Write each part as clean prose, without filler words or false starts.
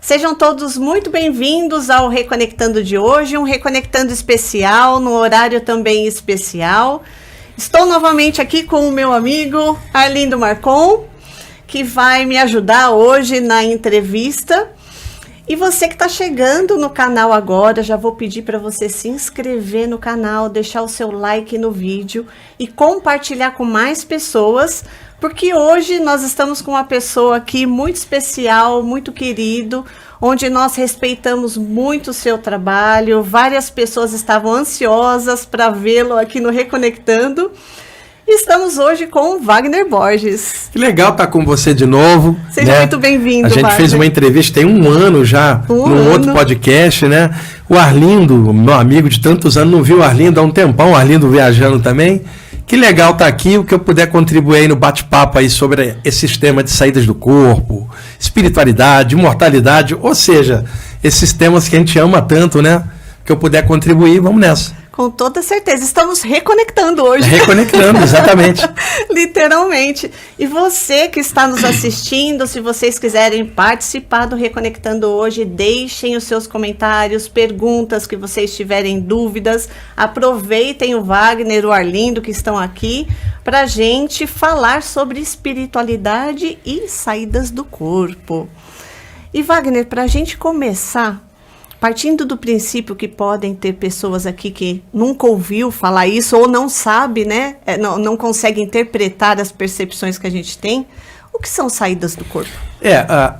Sejam todos muito bem-vindos ao Reconectando de hoje, um Reconectando especial, no horário também especial. Estou novamente aqui com o meu amigo Arlindo Marcon, que vai me ajudar hoje na entrevista. E você que está chegando no canal agora, já vou pedir para você se inscrever no canal, deixar o seu like no vídeo e compartilhar com mais pessoas, porque hoje nós estamos com uma pessoa aqui muito especial, muito querido, onde nós respeitamos muito o seu trabalho. Várias pessoas estavam ansiosas para vê-lo aqui no Reconectando. Estamos hoje com o Wagner Borges. Que legal estar com você de novo. Seja muito bem-vindo, A gente Wagner. fez uma entrevista, tem um ano já, num outro podcast, né? O Arlindo, meu amigo de tantos anos, não viu o Arlindo há um tempão, o Arlindo viajando também. Que legal estar aqui, o que eu puder contribuir aí no bate-papo aí sobre esses temas de saídas do corpo, espiritualidade, imortalidade, ou seja, esses temas que a gente ama tanto, né? Que eu puder contribuir, vamos nessa. Com toda certeza, estamos reconectando hoje. Reconectando, exatamente. Literalmente. E você que está nos assistindo, se vocês quiserem participar do Reconectando hoje, deixem os seus comentários, perguntas que vocês tiverem dúvidas. Aproveitem o Wagner, o Arlindo que estão aqui para a gente falar sobre espiritualidade e saídas do corpo. E Wagner, para a gente começar, partindo do princípio que podem ter pessoas aqui que nunca ouviu falar isso ou não sabe, né? Não consegue interpretar as percepções que a gente tem. O que são saídas do corpo?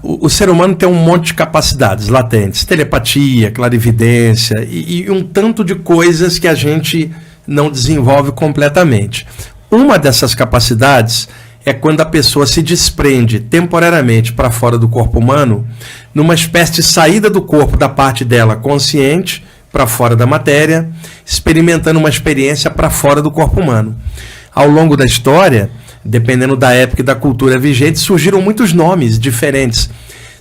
O ser humano tem um monte de capacidades latentes. Telepatia, clarividência e um tanto de coisas que a gente não desenvolve completamente. Uma dessas capacidades é quando a pessoa se desprende temporariamente para fora do corpo humano, numa espécie de saída do corpo da parte dela consciente para fora da matéria, experimentando uma experiência para fora do corpo humano. Ao longo da história, dependendo da época e da cultura vigente, surgiram muitos nomes diferentes.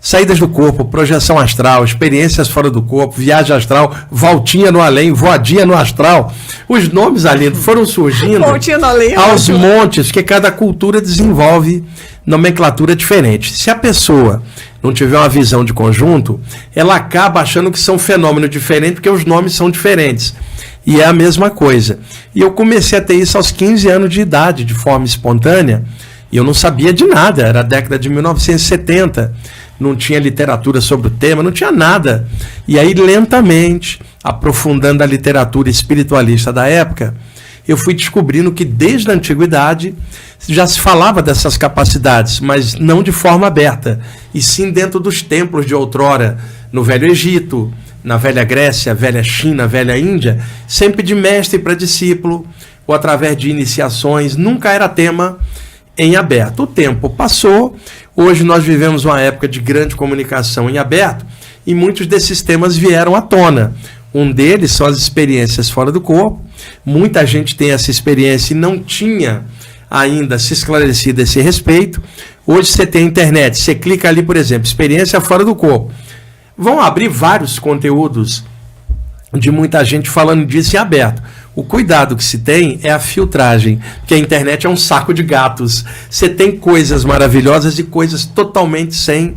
Saídas do corpo, projeção astral, experiências fora do corpo, viagem astral, voltinha no além, voadinha no astral. Os nomes ali foram surgindo aos montes, que cada cultura desenvolve nomenclatura diferente. Se a pessoa não tiver uma visão de conjunto, ela acaba achando que são fenômenos diferentes, porque os nomes são diferentes. E é a mesma coisa. E eu comecei a ter isso aos 15 anos de idade, de forma espontânea, e eu não sabia de nada, era a década de 1970, não tinha literatura sobre o tema, não tinha nada. E aí, lentamente, aprofundando a literatura espiritualista da época, eu fui descobrindo que desde a antiguidade já se falava dessas capacidades, mas não de forma aberta, e sim dentro dos templos de outrora, no Velho Egito, na Velha Grécia, Velha China, Velha Índia, sempre de mestre para discípulo, ou através de iniciações, nunca era tema em aberto. O tempo passou, hoje nós vivemos uma época de grande comunicação em aberto e muitos desses temas vieram à tona. Um deles são as experiências fora do corpo. Muita gente tem essa experiência e não tinha ainda se esclarecido a esse respeito. Hoje você tem a internet, você clica ali, por exemplo, experiência fora do corpo. Vão abrir vários conteúdos de muita gente falando disso em aberto. O cuidado que se tem é a filtragem, porque a internet é um saco de gatos. Você tem coisas maravilhosas e coisas totalmente sem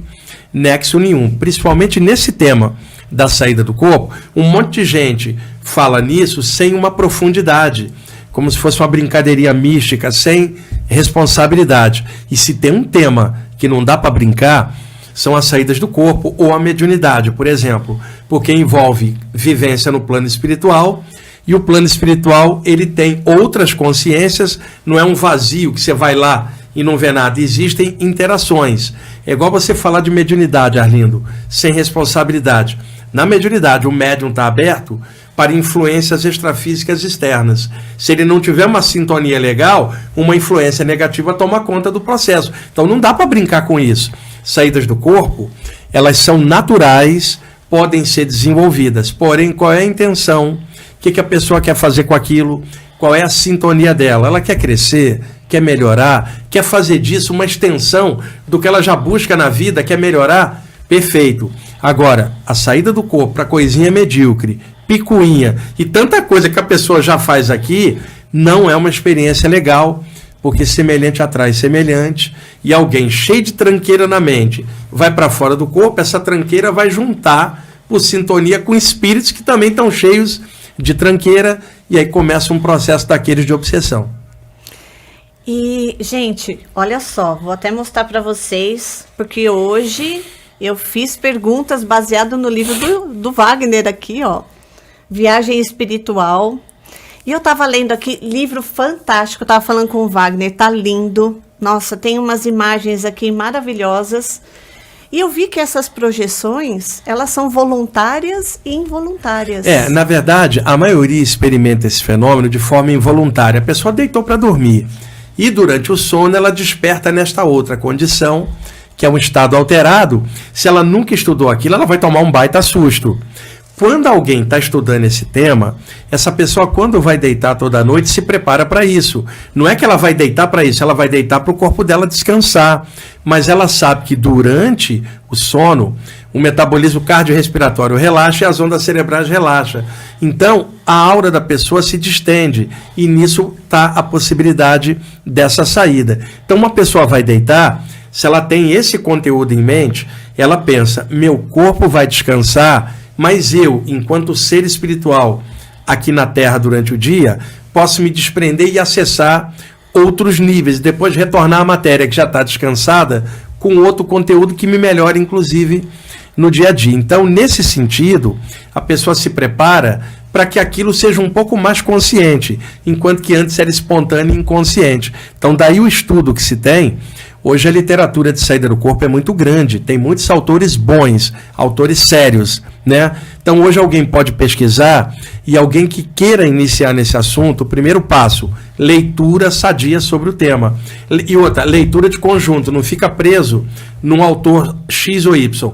nexo nenhum. Principalmente nesse tema da saída do corpo, um monte de gente fala nisso sem uma profundidade, como se fosse uma brincadeirinha mística, sem responsabilidade. E se tem um tema que não dá para brincar, são as saídas do corpo ou a mediunidade, por exemplo, porque envolve vivência no plano espiritual. E o plano espiritual, ele tem outras consciências, não é um vazio que você vai lá e não vê nada. Existem interações. É igual você falar de mediunidade, Arlindo, sem responsabilidade. Na mediunidade, o médium está aberto para influências extrafísicas externas. Se ele não tiver uma sintonia legal, uma influência negativa toma conta do processo. Então não dá para brincar com isso. Saídas do corpo, elas são naturais, podem ser desenvolvidas. Porém, qual é a intenção? O que a pessoa quer fazer com aquilo? Qual é a sintonia dela? Ela quer crescer? Quer melhorar? Quer fazer disso uma extensão do que ela já busca na vida? Quer melhorar? Perfeito. Agora, a saída do corpo para coisinha medíocre, picuinha e tanta coisa que a pessoa já faz aqui, não é uma experiência legal porque semelhante atrai semelhante, e alguém cheio de tranqueira na mente vai para fora do corpo, essa tranqueira vai juntar por sintonia com espíritos que também estão cheios de tranqueira, e aí começa um processo daqueles de obsessão. E, gente, olha só, vou até mostrar para vocês, porque hoje eu fiz perguntas baseado no livro do Wagner aqui, ó, Viagem Espiritual. E eu tava lendo aqui, livro fantástico, eu tava falando com o Wagner, tá lindo. Nossa, tem umas imagens aqui maravilhosas. E eu vi que essas projeções, elas são voluntárias e involuntárias. Na verdade, a maioria experimenta esse fenômeno de forma involuntária. A pessoa deitou para dormir. E durante o sono ela desperta nesta outra condição, que é um estado alterado. Se ela nunca estudou aquilo, ela vai tomar um baita susto. Quando alguém está estudando esse tema, essa pessoa, quando vai deitar toda noite, se prepara para isso. Não é que ela vai deitar para isso, ela vai deitar para o corpo dela descansar. Mas ela sabe que durante o sono, o metabolismo cardiorrespiratório relaxa e as ondas cerebrais relaxam. Então, a aura da pessoa se distende e nisso está a possibilidade dessa saída. Então, uma pessoa vai deitar, se ela tem esse conteúdo em mente, ela pensa, meu corpo vai descansar, mas eu, enquanto ser espiritual aqui na Terra durante o dia, posso me desprender e acessar outros níveis, depois retornar à matéria que já está descansada com outro conteúdo que me melhora, inclusive, no dia a dia. Então, nesse sentido, a pessoa se prepara para que aquilo seja um pouco mais consciente, enquanto que antes era espontâneo e inconsciente. Então, daí o estudo que se tem. Hoje a literatura de saída do corpo é muito grande, tem muitos autores bons, autores sérios, né? Então hoje alguém pode pesquisar, e alguém que queira iniciar nesse assunto, o primeiro passo, leitura sadia sobre o tema. E outra, leitura de conjunto, não fica preso num autor X ou Y.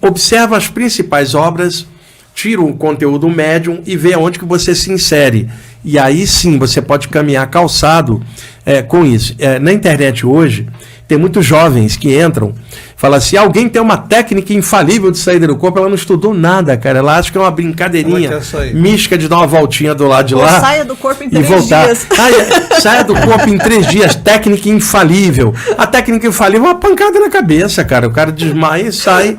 Observa as principais obras, tira um conteúdo médium e vê aonde que você se insere. E aí sim você pode caminhar calçado com isso. Na internet hoje, tem muitos jovens que entram, falam assim, alguém tem uma técnica infalível de saída do corpo, ela não estudou nada, cara. Ela acha que é uma brincadeirinha mística de dar uma voltinha do lado de lá. Saia do corpo em 3 dias. Saia do corpo em 3 dias, técnica infalível. A técnica infalível é uma pancada na cabeça, cara. O cara desmaia e sai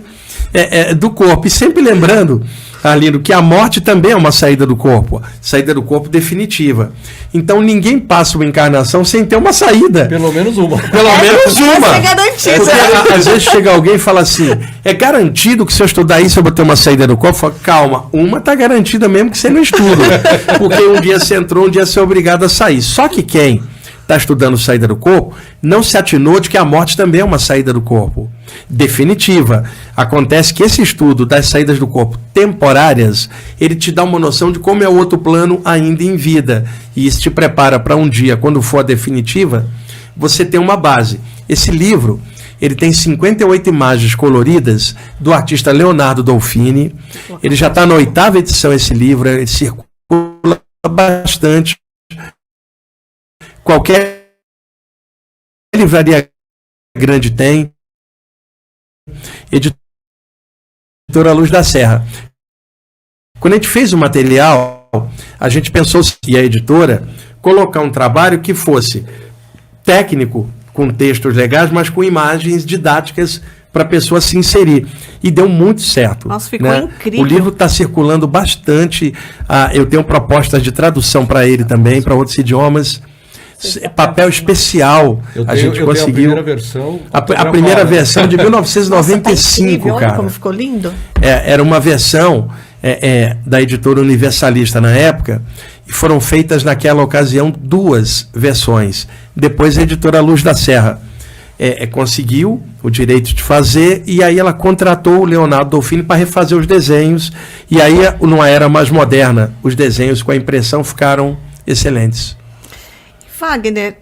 do corpo. E sempre lembrando, Arlindo, que a morte também é uma saída do corpo definitiva. Então ninguém passa uma encarnação sem ter uma saída. Pelo menos uma. Pelo menos uma. É garantido. Porque às vezes chega alguém e fala assim, é garantido que se eu estudar isso eu vou ter uma saída do corpo? Falo, calma, uma está garantida mesmo que você não estuda. Porque um dia você entrou, um dia você é obrigado a sair. Só que quem está estudando saída do corpo, não se atinou de que a morte também é uma saída do corpo definitiva. Acontece que esse estudo das saídas do corpo temporárias, ele te dá uma noção de como é o outro plano ainda em vida. E isso te prepara para um dia, quando for a definitiva, você ter uma base. Esse livro, ele tem 58 imagens coloridas do artista Leonardo Dolfini. Ele já está na 8ª edição, esse livro, ele circula bastante. Qualquer livraria grande tem. Editora Luz da Serra. Quando a gente fez o material, a gente pensou, e a editora, colocar um trabalho que fosse técnico, com textos legais, mas com imagens didáticas para a pessoa se inserir. E deu muito certo. Nossa, ficou incrível. O livro está circulando bastante. Eu tenho propostas de tradução para ele também, para outros idiomas. Papel especial. A gente conseguiu. A primeira versão de 1995, Nossa, cara. Olha como ficou lindo. Era uma versão da editora Universalista na época, e foram feitas naquela ocasião 2 versões. Depois a editora Luz da Serra conseguiu o direito de fazer, e aí ela contratou o Leonardo Dolfini para refazer os desenhos, e aí, numa era mais moderna, os desenhos com a impressão ficaram excelentes. Wagner,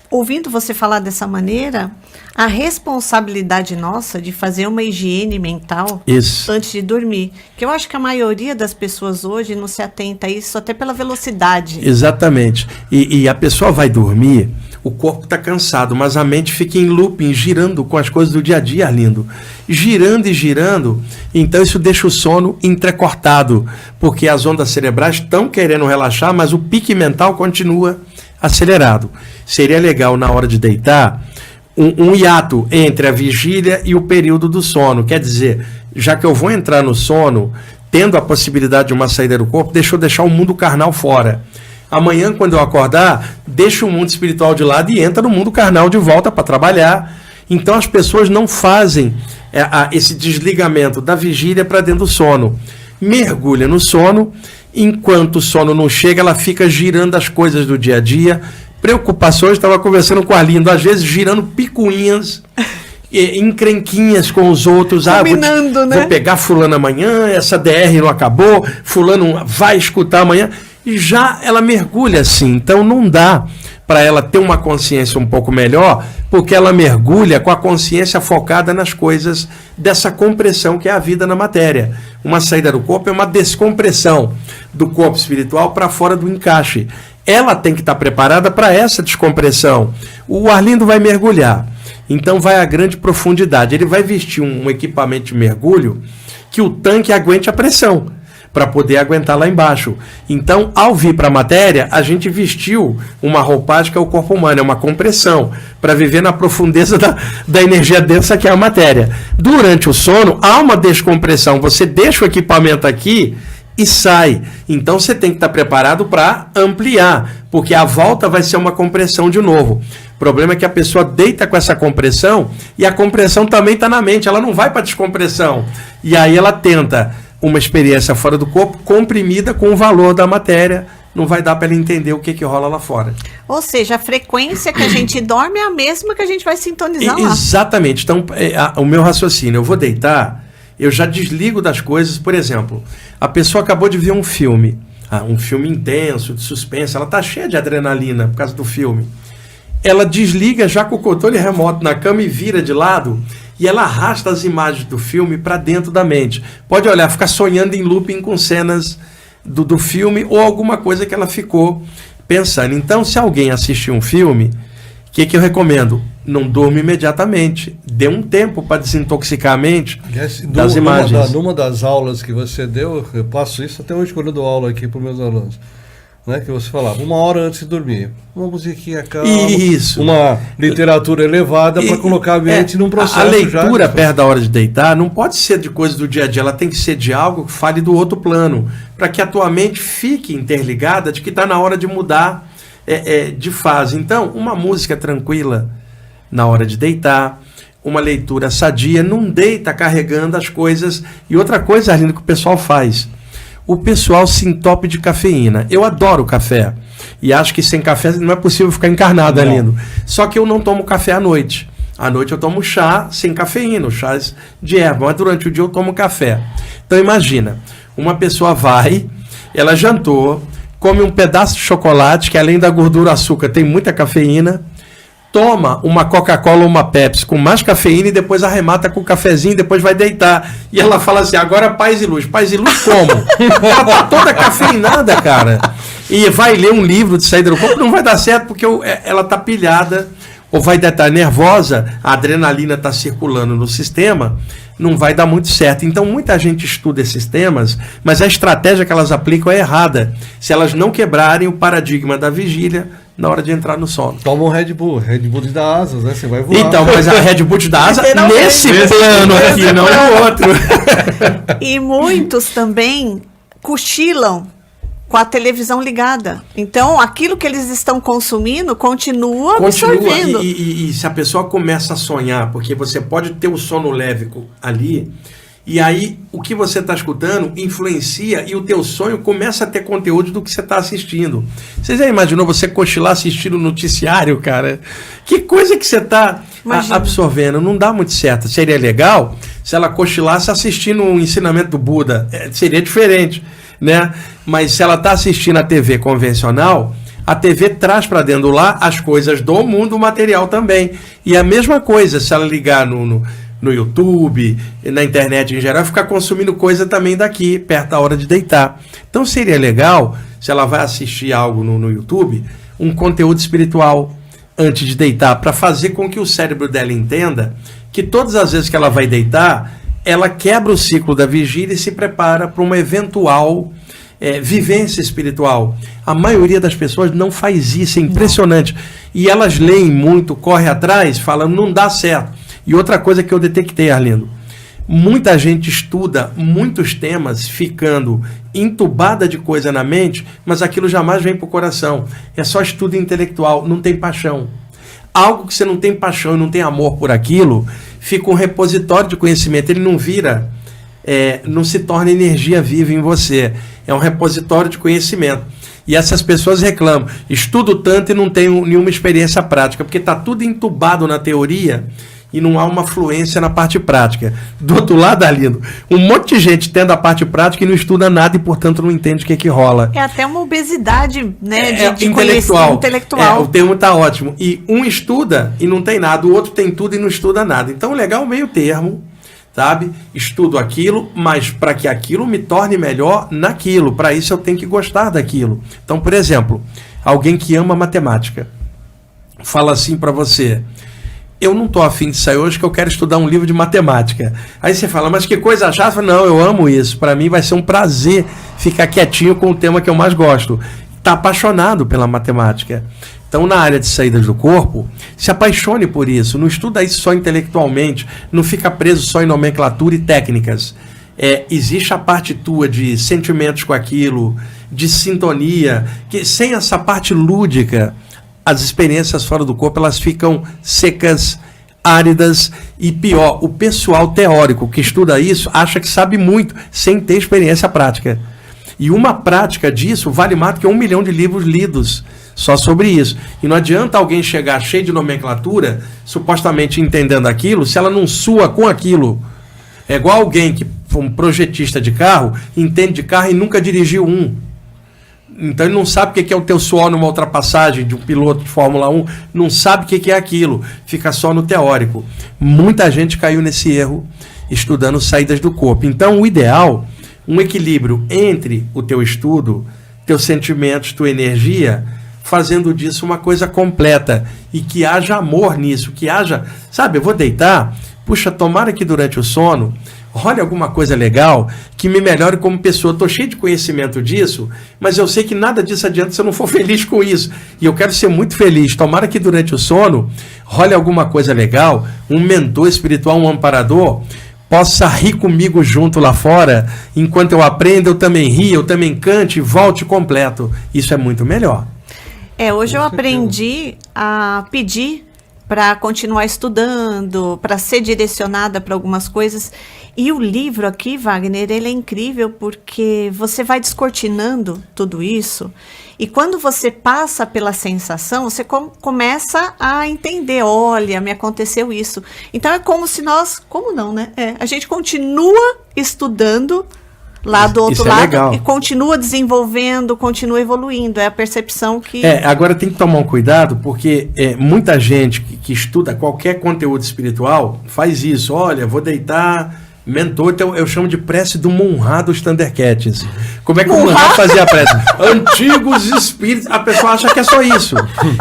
ouvindo você falar dessa maneira, a responsabilidade nossa de fazer uma higiene mental antes de dormir, que eu acho que a maioria das pessoas hoje não se atenta a isso, até pela velocidade. Exatamente. E a pessoa vai dormir, o corpo está cansado, mas a mente fica em looping, girando com as coisas do dia a dia, Arlindo. Girando e girando, então isso deixa o sono entrecortado, porque as ondas cerebrais estão querendo relaxar, mas o pique mental continua acelerado. Seria legal, na hora de deitar, um hiato entre a vigília e o período do sono. Quer dizer, já que eu vou entrar no sono, tendo a possibilidade de uma saída do corpo, deixa eu deixar o mundo carnal fora. Amanhã, quando eu acordar, deixa o mundo espiritual de lado e entra no mundo carnal de volta para trabalhar. Então as pessoas não fazem esse desligamento da vigília para dentro do sono. Mergulha no sono, enquanto o sono não chega, ela fica girando as coisas do dia a dia, preocupações. Estava conversando com a Arlindo, às vezes girando picuinhas, encrenquinhas com os outros. Combinando, né? Vou pegar fulano amanhã, essa DR não acabou, fulano vai escutar amanhã. E já ela mergulha assim, então não dá para ela ter uma consciência um pouco melhor, porque ela mergulha com a consciência focada nas coisas dessa compressão que é a vida na matéria. Uma saída do corpo é uma descompressão do corpo espiritual para fora do encaixe. Ela tem que estar preparada para essa descompressão. O Arlindo vai mergulhar, então vai a grande profundidade. Ele vai vestir um equipamento de mergulho que o tanque aguente a pressão, para poder aguentar lá embaixo. Então, ao vir para a matéria, a gente vestiu uma roupagem que é o corpo humano, é uma compressão, para viver na profundeza da energia densa que é a matéria. Durante o sono, há uma descompressão, você deixa o equipamento aqui e sai. Então, você tem que estar preparado para ampliar, porque a volta vai ser uma compressão de novo. O problema é que a pessoa deita com essa compressão, e a compressão também está na mente, ela não vai para a descompressão. E aí ela tenta uma experiência fora do corpo, comprimida com o valor da matéria, não vai dar para ela entender o que rola lá fora. Ou seja, a frequência que a gente dorme é a mesma que a gente vai sintonizar lá. Exatamente. Então, o meu raciocínio, eu vou deitar, eu já desligo das coisas. Por exemplo, a pessoa acabou de ver um filme intenso, de suspense, ela está cheia de adrenalina por causa do filme. Ela desliga já com o controle remoto na cama e vira de lado, e ela arrasta as imagens do filme para dentro da mente. Pode olhar, ficar sonhando em looping com cenas do filme ou alguma coisa que ela ficou pensando. Então, se alguém assistir um filme, o que eu recomendo? Não durma imediatamente. Dê um tempo para desintoxicar a mente das imagens. Numa das aulas que você deu, eu passo isso até hoje quando eu dou aula aqui para os meus alunos. Né, que você falava, 1 hora antes de dormir, uma musiquinha calma, isso, uma literatura elevada para colocar a mente num processo. A leitura perto da hora de deitar não pode ser de coisa do dia a dia, ela tem que ser de algo que fale do outro plano, para que a tua mente fique interligada de que está na hora de mudar de fase. Então, uma música tranquila na hora de deitar, uma leitura sadia, não deita carregando as coisas. E outra coisa, Arlindo, que o pessoal faz, o pessoal se entope de cafeína. Eu adoro café. E acho que sem café não é possível ficar encarnado, Arlindo. Só que eu não tomo café à noite. À noite eu tomo chá sem cafeína, chás de erva. Mas durante o dia eu tomo café. Então imagina, uma pessoa vai, ela jantou, come um pedaço de chocolate, que além da gordura, açúcar, tem muita cafeína, toma uma Coca-Cola ou uma Pepsi com mais cafeína e depois arremata com o cafezinho, depois vai deitar. E ela fala assim, agora paz e luz. Paz e luz como? Ela tá toda cafeinada, cara. E vai ler um livro de saída do corpo, não vai dar certo porque ela tá pilhada, ou vai estar nervosa, a adrenalina está circulando no sistema, não vai dar muito certo. Então muita gente estuda esses temas, mas a estratégia que elas aplicam é errada, se elas não quebrarem o paradigma da vigília na hora de entrar no sono. Toma um Red Bull te dá asas, né? Você vai voar. Então, mas a Red Bull te dá asa nesse plano aqui, não no outro. E muitos também cochilam com a televisão ligada. Então, aquilo que eles estão consumindo continua absorvendo. E se a pessoa começa a sonhar, porque você pode ter o sono leve ali, e aí o que você está escutando influencia e o teu sonho começa a ter conteúdo do que você está assistindo. Você já imaginou você cochilar assistindo o noticiário, cara? Que coisa que você está absorvendo. Não dá muito certo. Seria legal se ela cochilasse assistindo o ensinamento do Buda. Seria diferente, né? Mas se ela está assistindo a TV convencional, a TV traz para dentro lá as coisas do mundo material também. E a mesma coisa, se ela ligar no YouTube, na internet em geral, ficar consumindo coisa também daqui, perto da hora de deitar. Então seria legal, se ela vai assistir algo no YouTube, um conteúdo espiritual antes de deitar, para fazer com que o cérebro dela entenda que todas as vezes que ela vai deitar, ela quebra o ciclo da vigília e se prepara para uma eventual vivência espiritual. A maioria das pessoas não faz isso, é impressionante. E elas leem muito, correm atrás, falando, não dá certo. E outra coisa que eu detectei, Arlindo, muita gente estuda muitos temas ficando entubada de coisa na mente, mas aquilo jamais vem para o coração. É só estudo intelectual, não tem paixão. Algo que você não tem paixão e não tem amor por aquilo, fica um repositório de conhecimento, ele não vira, não se torna energia viva em você. É um repositório de conhecimento. E essas pessoas reclamam, estudo tanto e não tenho nenhuma experiência prática, porque está tudo entubado na teoria e não há uma fluência na parte prática. Do outro lado, Arlindo, um monte de gente tendo a parte prática e não estuda nada e, portanto, não entende o que rola. É até uma obesidade, né, de intelectual. intelectual. O termo está ótimo. E um estuda e não tem nada, o outro tem tudo e não estuda nada. Então, legal o meio termo, sabe? Estudo aquilo, mas para que aquilo me torne melhor naquilo. Para isso, eu tenho que gostar daquilo. Então, por exemplo, alguém que ama matemática fala assim para você: eu não estou afim de sair hoje que eu quero estudar um livro de matemática. Aí você fala, mas que coisa chata. Não, eu amo isso. Para mim vai ser um prazer ficar quietinho com o tema que eu mais gosto. Está apaixonado pela matemática. Então, na área de saídas do corpo, se apaixone por isso. Não estuda isso só intelectualmente. Não fica preso só em nomenclatura e técnicas. Existe a parte tua de sentimentos com aquilo, de sintonia, que sem essa parte lúdica, as experiências fora do corpo, elas ficam secas, áridas e pior, o pessoal teórico que estuda isso acha que sabe muito sem ter experiência prática. E uma prática disso vale mais do que 1 milhão de livros lidos só sobre isso. E não adianta alguém chegar cheio de nomenclatura, supostamente entendendo aquilo, se ela não sua com aquilo. É igual alguém que foi um projetista de carro, entende de carro e nunca dirigiu um. Então ele não sabe o que é o teu suor numa ultrapassagem de um piloto de Fórmula 1, não sabe o que é aquilo, fica só no teórico. Muita gente caiu nesse erro estudando saídas do corpo. Então o ideal, um equilíbrio entre o teu estudo, teus sentimentos, tua energia, fazendo disso uma coisa completa e que haja amor nisso, que haja, sabe, eu vou deitar, puxa, tomara que durante o sono olha alguma coisa legal que me melhore como pessoa. Estou cheio de conhecimento disso, mas eu sei que nada disso adianta se eu não for feliz com isso. E eu quero ser muito feliz. Tomara que durante o sono olhe alguma coisa legal, um mentor espiritual, um amparador, possa rir comigo junto lá fora. Enquanto eu aprendo, eu também rio, eu também cante e volte completo. Isso é muito melhor. Hoje eu aprendi a pedir para continuar estudando, para ser direcionada para algumas coisas. E o livro aqui, Wagner, ele é incrível porque você vai descortinando tudo isso e quando você passa pela sensação, você começa a entender, olha, me aconteceu isso. Então é como se nós, como não, né? A gente continua estudando lá do outro lado legal. E continua desenvolvendo, continua evoluindo. É a percepção que... Agora tem que tomar um cuidado, porque muita gente que estuda qualquer conteúdo espiritual faz isso. Olha, vou deitar... Mentor, então eu chamo de prece do Munhá dos Thundercats. Como é que o Munhá fazia a prece? Antigos espíritos. A pessoa acha que é só isso.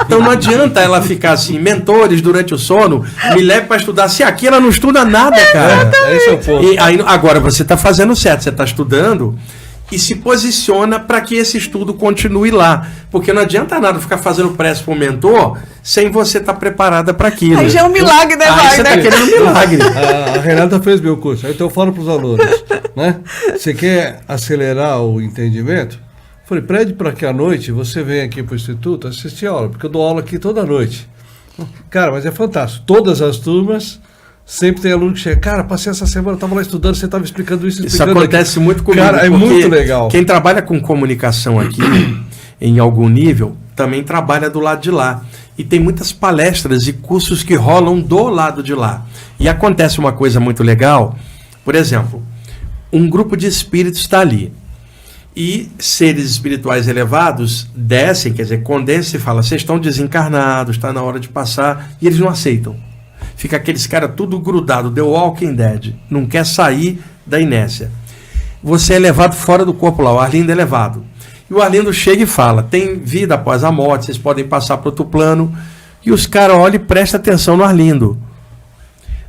Então não adianta ela ficar assim, mentores durante o sono, me leve para estudar. Se aqui ela não estuda nada, cara. Esse é o ponto. E aí, agora você está fazendo certo, você está estudando e se posiciona para que esse estudo continue lá. Porque não adianta nada ficar fazendo prece para o mentor sem você estar preparada para aquilo. Aí já é um milagre, né, Wagner? Aí você está querendo um milagre. A Renata fez meu curso. Então eu falo para os alunos, né? Você quer acelerar o entendimento? Eu falei, pede para que à noite você venha aqui para o Instituto assistir a aula, porque eu dou aula aqui toda noite. Cara, mas é fantástico. Todas as turmas... Sempre tem aluno que chega, cara, passei essa semana, estava lá estudando, você estava explicando isso, Isso acontece muito comigo. Cara, é muito legal. Quem trabalha com comunicação aqui, em algum nível, também trabalha do lado de lá. E tem muitas palestras e cursos que rolam do lado de lá. E acontece uma coisa muito legal, por exemplo, um grupo de espíritos está ali. E seres espirituais elevados descem, quer dizer, condensam e falam, vocês estão desencarnados, está na hora de passar, e eles não aceitam. Fica aqueles caras tudo grudado, The Walking Dead, não quer sair da inércia. Você é levado fora do corpo lá, o Arlindo é levado. E o Arlindo chega e fala, tem vida após a morte, vocês podem passar para outro plano. E os caras olham e prestam atenção no Arlindo.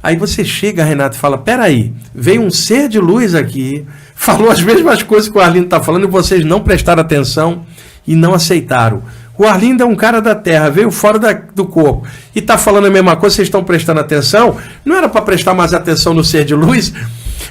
Aí você chega, Renato, e fala, peraí, veio um ser de luz aqui, falou as mesmas coisas que o Arlindo está falando e vocês não prestaram atenção e não aceitaram. O Arlindo é um cara da Terra, veio fora do corpo e está falando a mesma coisa, vocês estão prestando atenção? Não era para prestar mais atenção no ser de luz?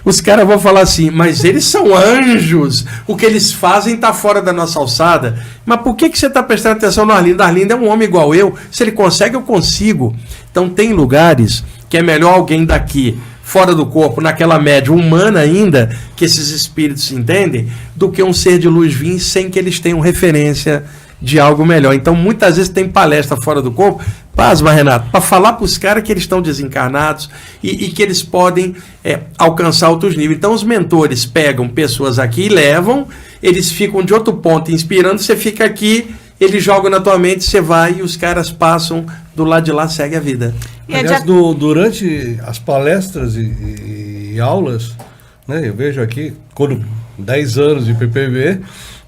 Os caras vão falar assim, mas eles são anjos, o que eles fazem está fora da nossa alçada. Mas por que você está prestando atenção no Arlindo? Arlindo é um homem igual eu, se ele consegue, eu consigo. Então tem lugares que é melhor alguém daqui, fora do corpo, naquela média humana ainda, que esses espíritos entendem, do que um ser de luz vir sem que eles tenham referência de algo melhor. Então, muitas vezes tem palestra fora do corpo, pasma, Renato, para falar para os caras que eles estão desencarnados e que eles podem alcançar outros níveis. Então, os mentores pegam pessoas aqui e levam, eles ficam de outro ponto inspirando, você fica aqui, eles jogam na tua mente, você vai e os caras passam do lado de lá, segue a vida. Aliás, durante as palestras e aulas, né, eu vejo aqui, quando 10 anos de PPB,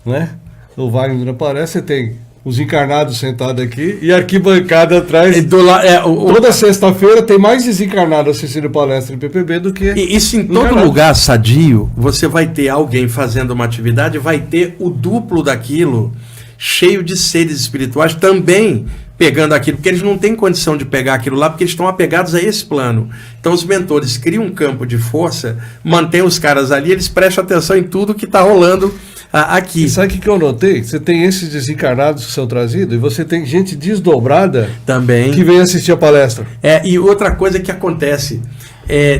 né, o Wagner aparece, você tem os encarnados sentados aqui e a arquibancada atrás. Toda sexta-feira tem mais desencarnado assistindo palestra em PPB do que... E isso em todo lugar sadio, você vai ter alguém fazendo uma atividade, vai ter o duplo daquilo, cheio de seres espirituais, também pegando aquilo, porque eles não têm condição de pegar aquilo lá, porque eles estão apegados a esse plano. Então os mentores criam um campo de força, mantêm os caras ali, eles prestam atenção em tudo que está rolando aqui. E sabe o que eu notei? Você tem esses desencarnados que são trazidos e você tem gente desdobrada também que vem assistir a palestra. E outra coisa que acontece,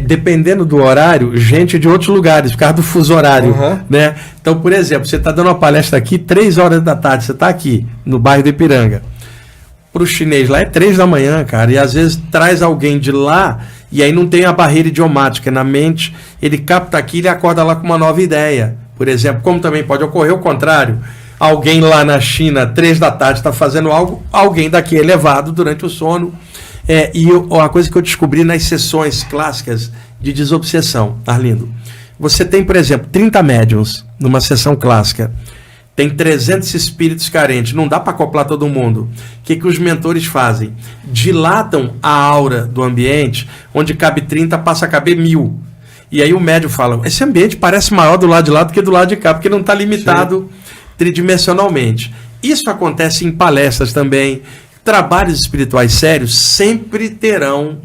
dependendo do horário, gente de outros lugares, por causa do fuso horário, né? Então, por exemplo, você está dando uma palestra aqui 3 horas da tarde, você está aqui no bairro do Ipiranga. Para o chinês lá é 3 da manhã, cara, e às vezes traz alguém de lá e aí não tem a barreira idiomática na mente, ele capta aqui e ele acorda lá com uma nova ideia. Por exemplo, como também pode ocorrer o contrário, alguém lá na China, 3 da tarde, está fazendo algo, alguém daqui é levado durante o sono. E uma coisa que eu descobri nas sessões clássicas de desobsessão, Arlindo, você tem, por exemplo, 30 médiuns numa sessão clássica, tem 300 espíritos carentes, não dá para acoplar todo mundo. O que os mentores fazem? Dilatam a aura do ambiente, onde cabe 30, passa a caber 1000. E aí o médium fala, esse ambiente parece maior do lado de lá do que do lado de cá, porque não está limitado tridimensionalmente. Isso acontece em palestras também. Trabalhos espirituais sérios sempre terão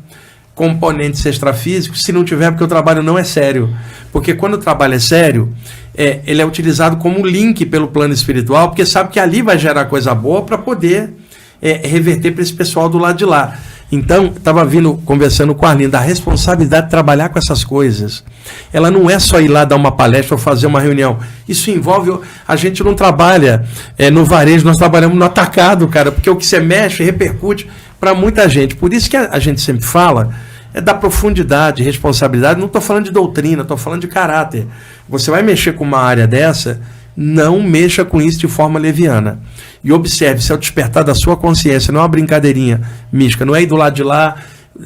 componentes extrafísicos, se não tiver, porque o trabalho não é sério. Porque quando o trabalho é sério, ele é utilizado como link pelo plano espiritual, porque sabe que ali vai gerar coisa boa para poder reverter para esse pessoal do lado de lá. Então, estava conversando com a Arlindo, a responsabilidade de trabalhar com essas coisas, ela não é só ir lá dar uma palestra ou fazer uma reunião. Isso envolve, a gente não trabalha no varejo, nós trabalhamos no atacado, cara, porque o que você mexe repercute para muita gente. Por isso que a gente sempre fala da profundidade, responsabilidade. Não estou falando de doutrina, estou falando de caráter. Você vai mexer com uma área dessa, não mexa com isso de forma leviana. E observe, se é o despertar da sua consciência, não é uma brincadeirinha mística, não é ir do lado de lá,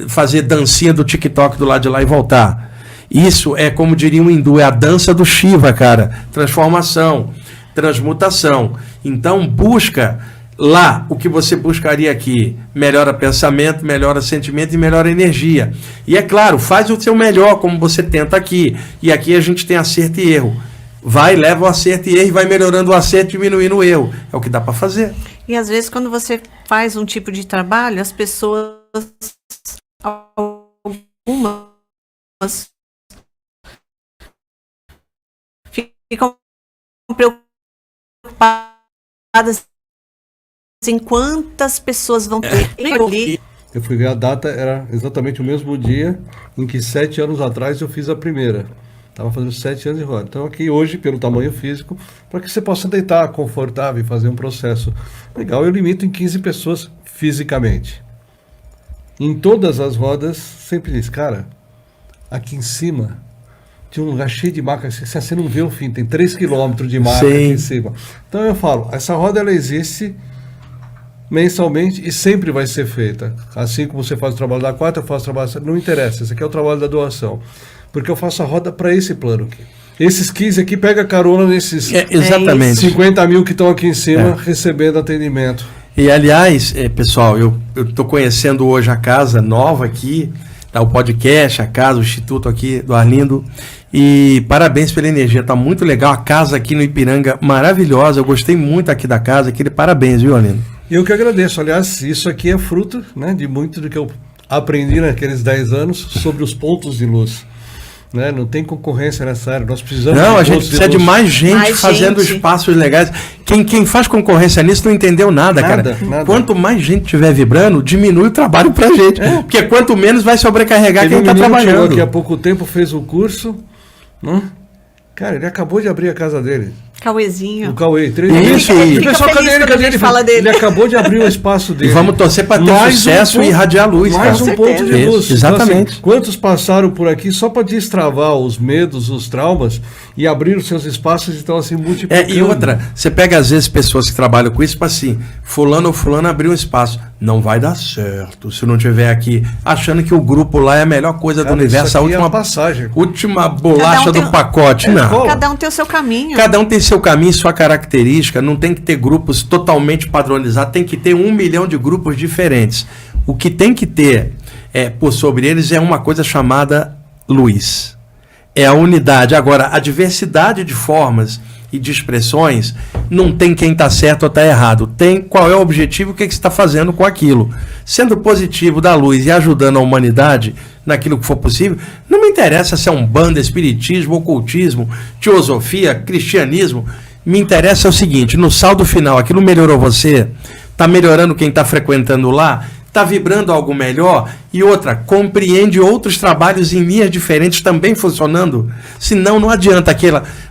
fazer dancinha do TikTok do lado de lá e voltar. Isso é, como diria um hindu, é a dança do Shiva, cara. Transformação, transmutação. Então busca lá o que você buscaria aqui. Melhora pensamento, melhora sentimento e melhora energia. E é claro, faz o seu melhor, como você tenta aqui. E aqui a gente tem acerto e erro. Vai, leva o acerto e erro e vai melhorando o acerto, diminuindo o erro. É o que dá para fazer. E às vezes quando você faz um tipo de trabalho, as pessoas, algumas, ficam preocupadas em quantas pessoas vão ter. Eu fui ver a data, era exatamente o mesmo dia em que 7 anos atrás eu fiz a primeira. Estava fazendo 7 anos de roda. Então aqui hoje, pelo tamanho físico, para que você possa deitar confortável e fazer um processo legal, eu limito em 15 pessoas fisicamente. Em todas as rodas, sempre diz, cara, aqui em cima tinha um lugar cheio de maca, você não vê o fim, tem 3 quilômetros de maca aqui em cima. Então eu falo, essa roda ela existe mensalmente e sempre vai ser feita. Assim como você faz o trabalho da quarta, eu faço o trabalho da... Não interessa, esse aqui é o trabalho da doação. Porque eu faço a roda para esse plano aqui. Esses 15 aqui pega carona nesses exatamente. 50 mil que estão aqui em cima recebendo atendimento. E aliás, pessoal, eu estou conhecendo hoje a casa nova aqui, Tá, o podcast, a casa, o instituto aqui do Arlindo. E parabéns pela energia, tá muito legal. A casa aqui no Ipiranga, maravilhosa. Eu gostei muito aqui da casa. Aquele parabéns, viu, Arlindo? Eu que agradeço. Aliás, isso aqui é fruto, né, de muito do que eu aprendi naqueles 10 anos sobre os pontos de luz. Né? Não tem concorrência nessa área. Nós precisamos. Não, a gente precisa de mais gente fazendo espaços legais. Quem faz concorrência nisso não entendeu nada, cara. Nada. Quanto mais gente estiver vibrando, diminui o trabalho pra gente. Porque quanto menos vai sobrecarregar quem está trabalhando. Chegou aqui há pouco tempo, fez o curso. Né? Cara, ele acabou de abrir a casa dele. Cauêzinho. O Cauê, 3 meses. meses. E o pessoal, cadê ele? Ele acabou de abrir o espaço dele. E vamos torcer para ter sucesso e irradiar luz. Mais um ponto de luz. Exatamente. Então, assim, quantos passaram por aqui só para destravar os medos, os traumas e abrir os seus espaços e estão assim multiplicando. E outra, você pega às vezes pessoas que trabalham com isso, tipo assim, fulano ou fulano abriu um espaço. Não vai dar certo se não tiver aqui, achando que o grupo lá é a melhor coisa do universo, a última passagem. Última bolacha do pacote. Não. Cada um tem o seu caminho. Cada um tem seu caminho, sua característica. Não tem que ter grupos totalmente padronizados, tem que ter 1 milhão de grupos diferentes. O que tem que ter por sobre eles é uma coisa chamada luz. É a unidade. Agora, a diversidade de formas e de expressões, não tem quem está certo ou está errado. Tem qual é o objetivo, o que você está fazendo com aquilo. Sendo positivo da luz e ajudando a humanidade naquilo que for possível, não me interessa se é umbanda, espiritismo, ocultismo, teosofia, cristianismo. Me interessa o seguinte, no saldo final, aquilo melhorou você, está melhorando quem está frequentando lá, está vibrando algo melhor, e outra, compreende outros trabalhos em linhas diferentes também funcionando, senão não adianta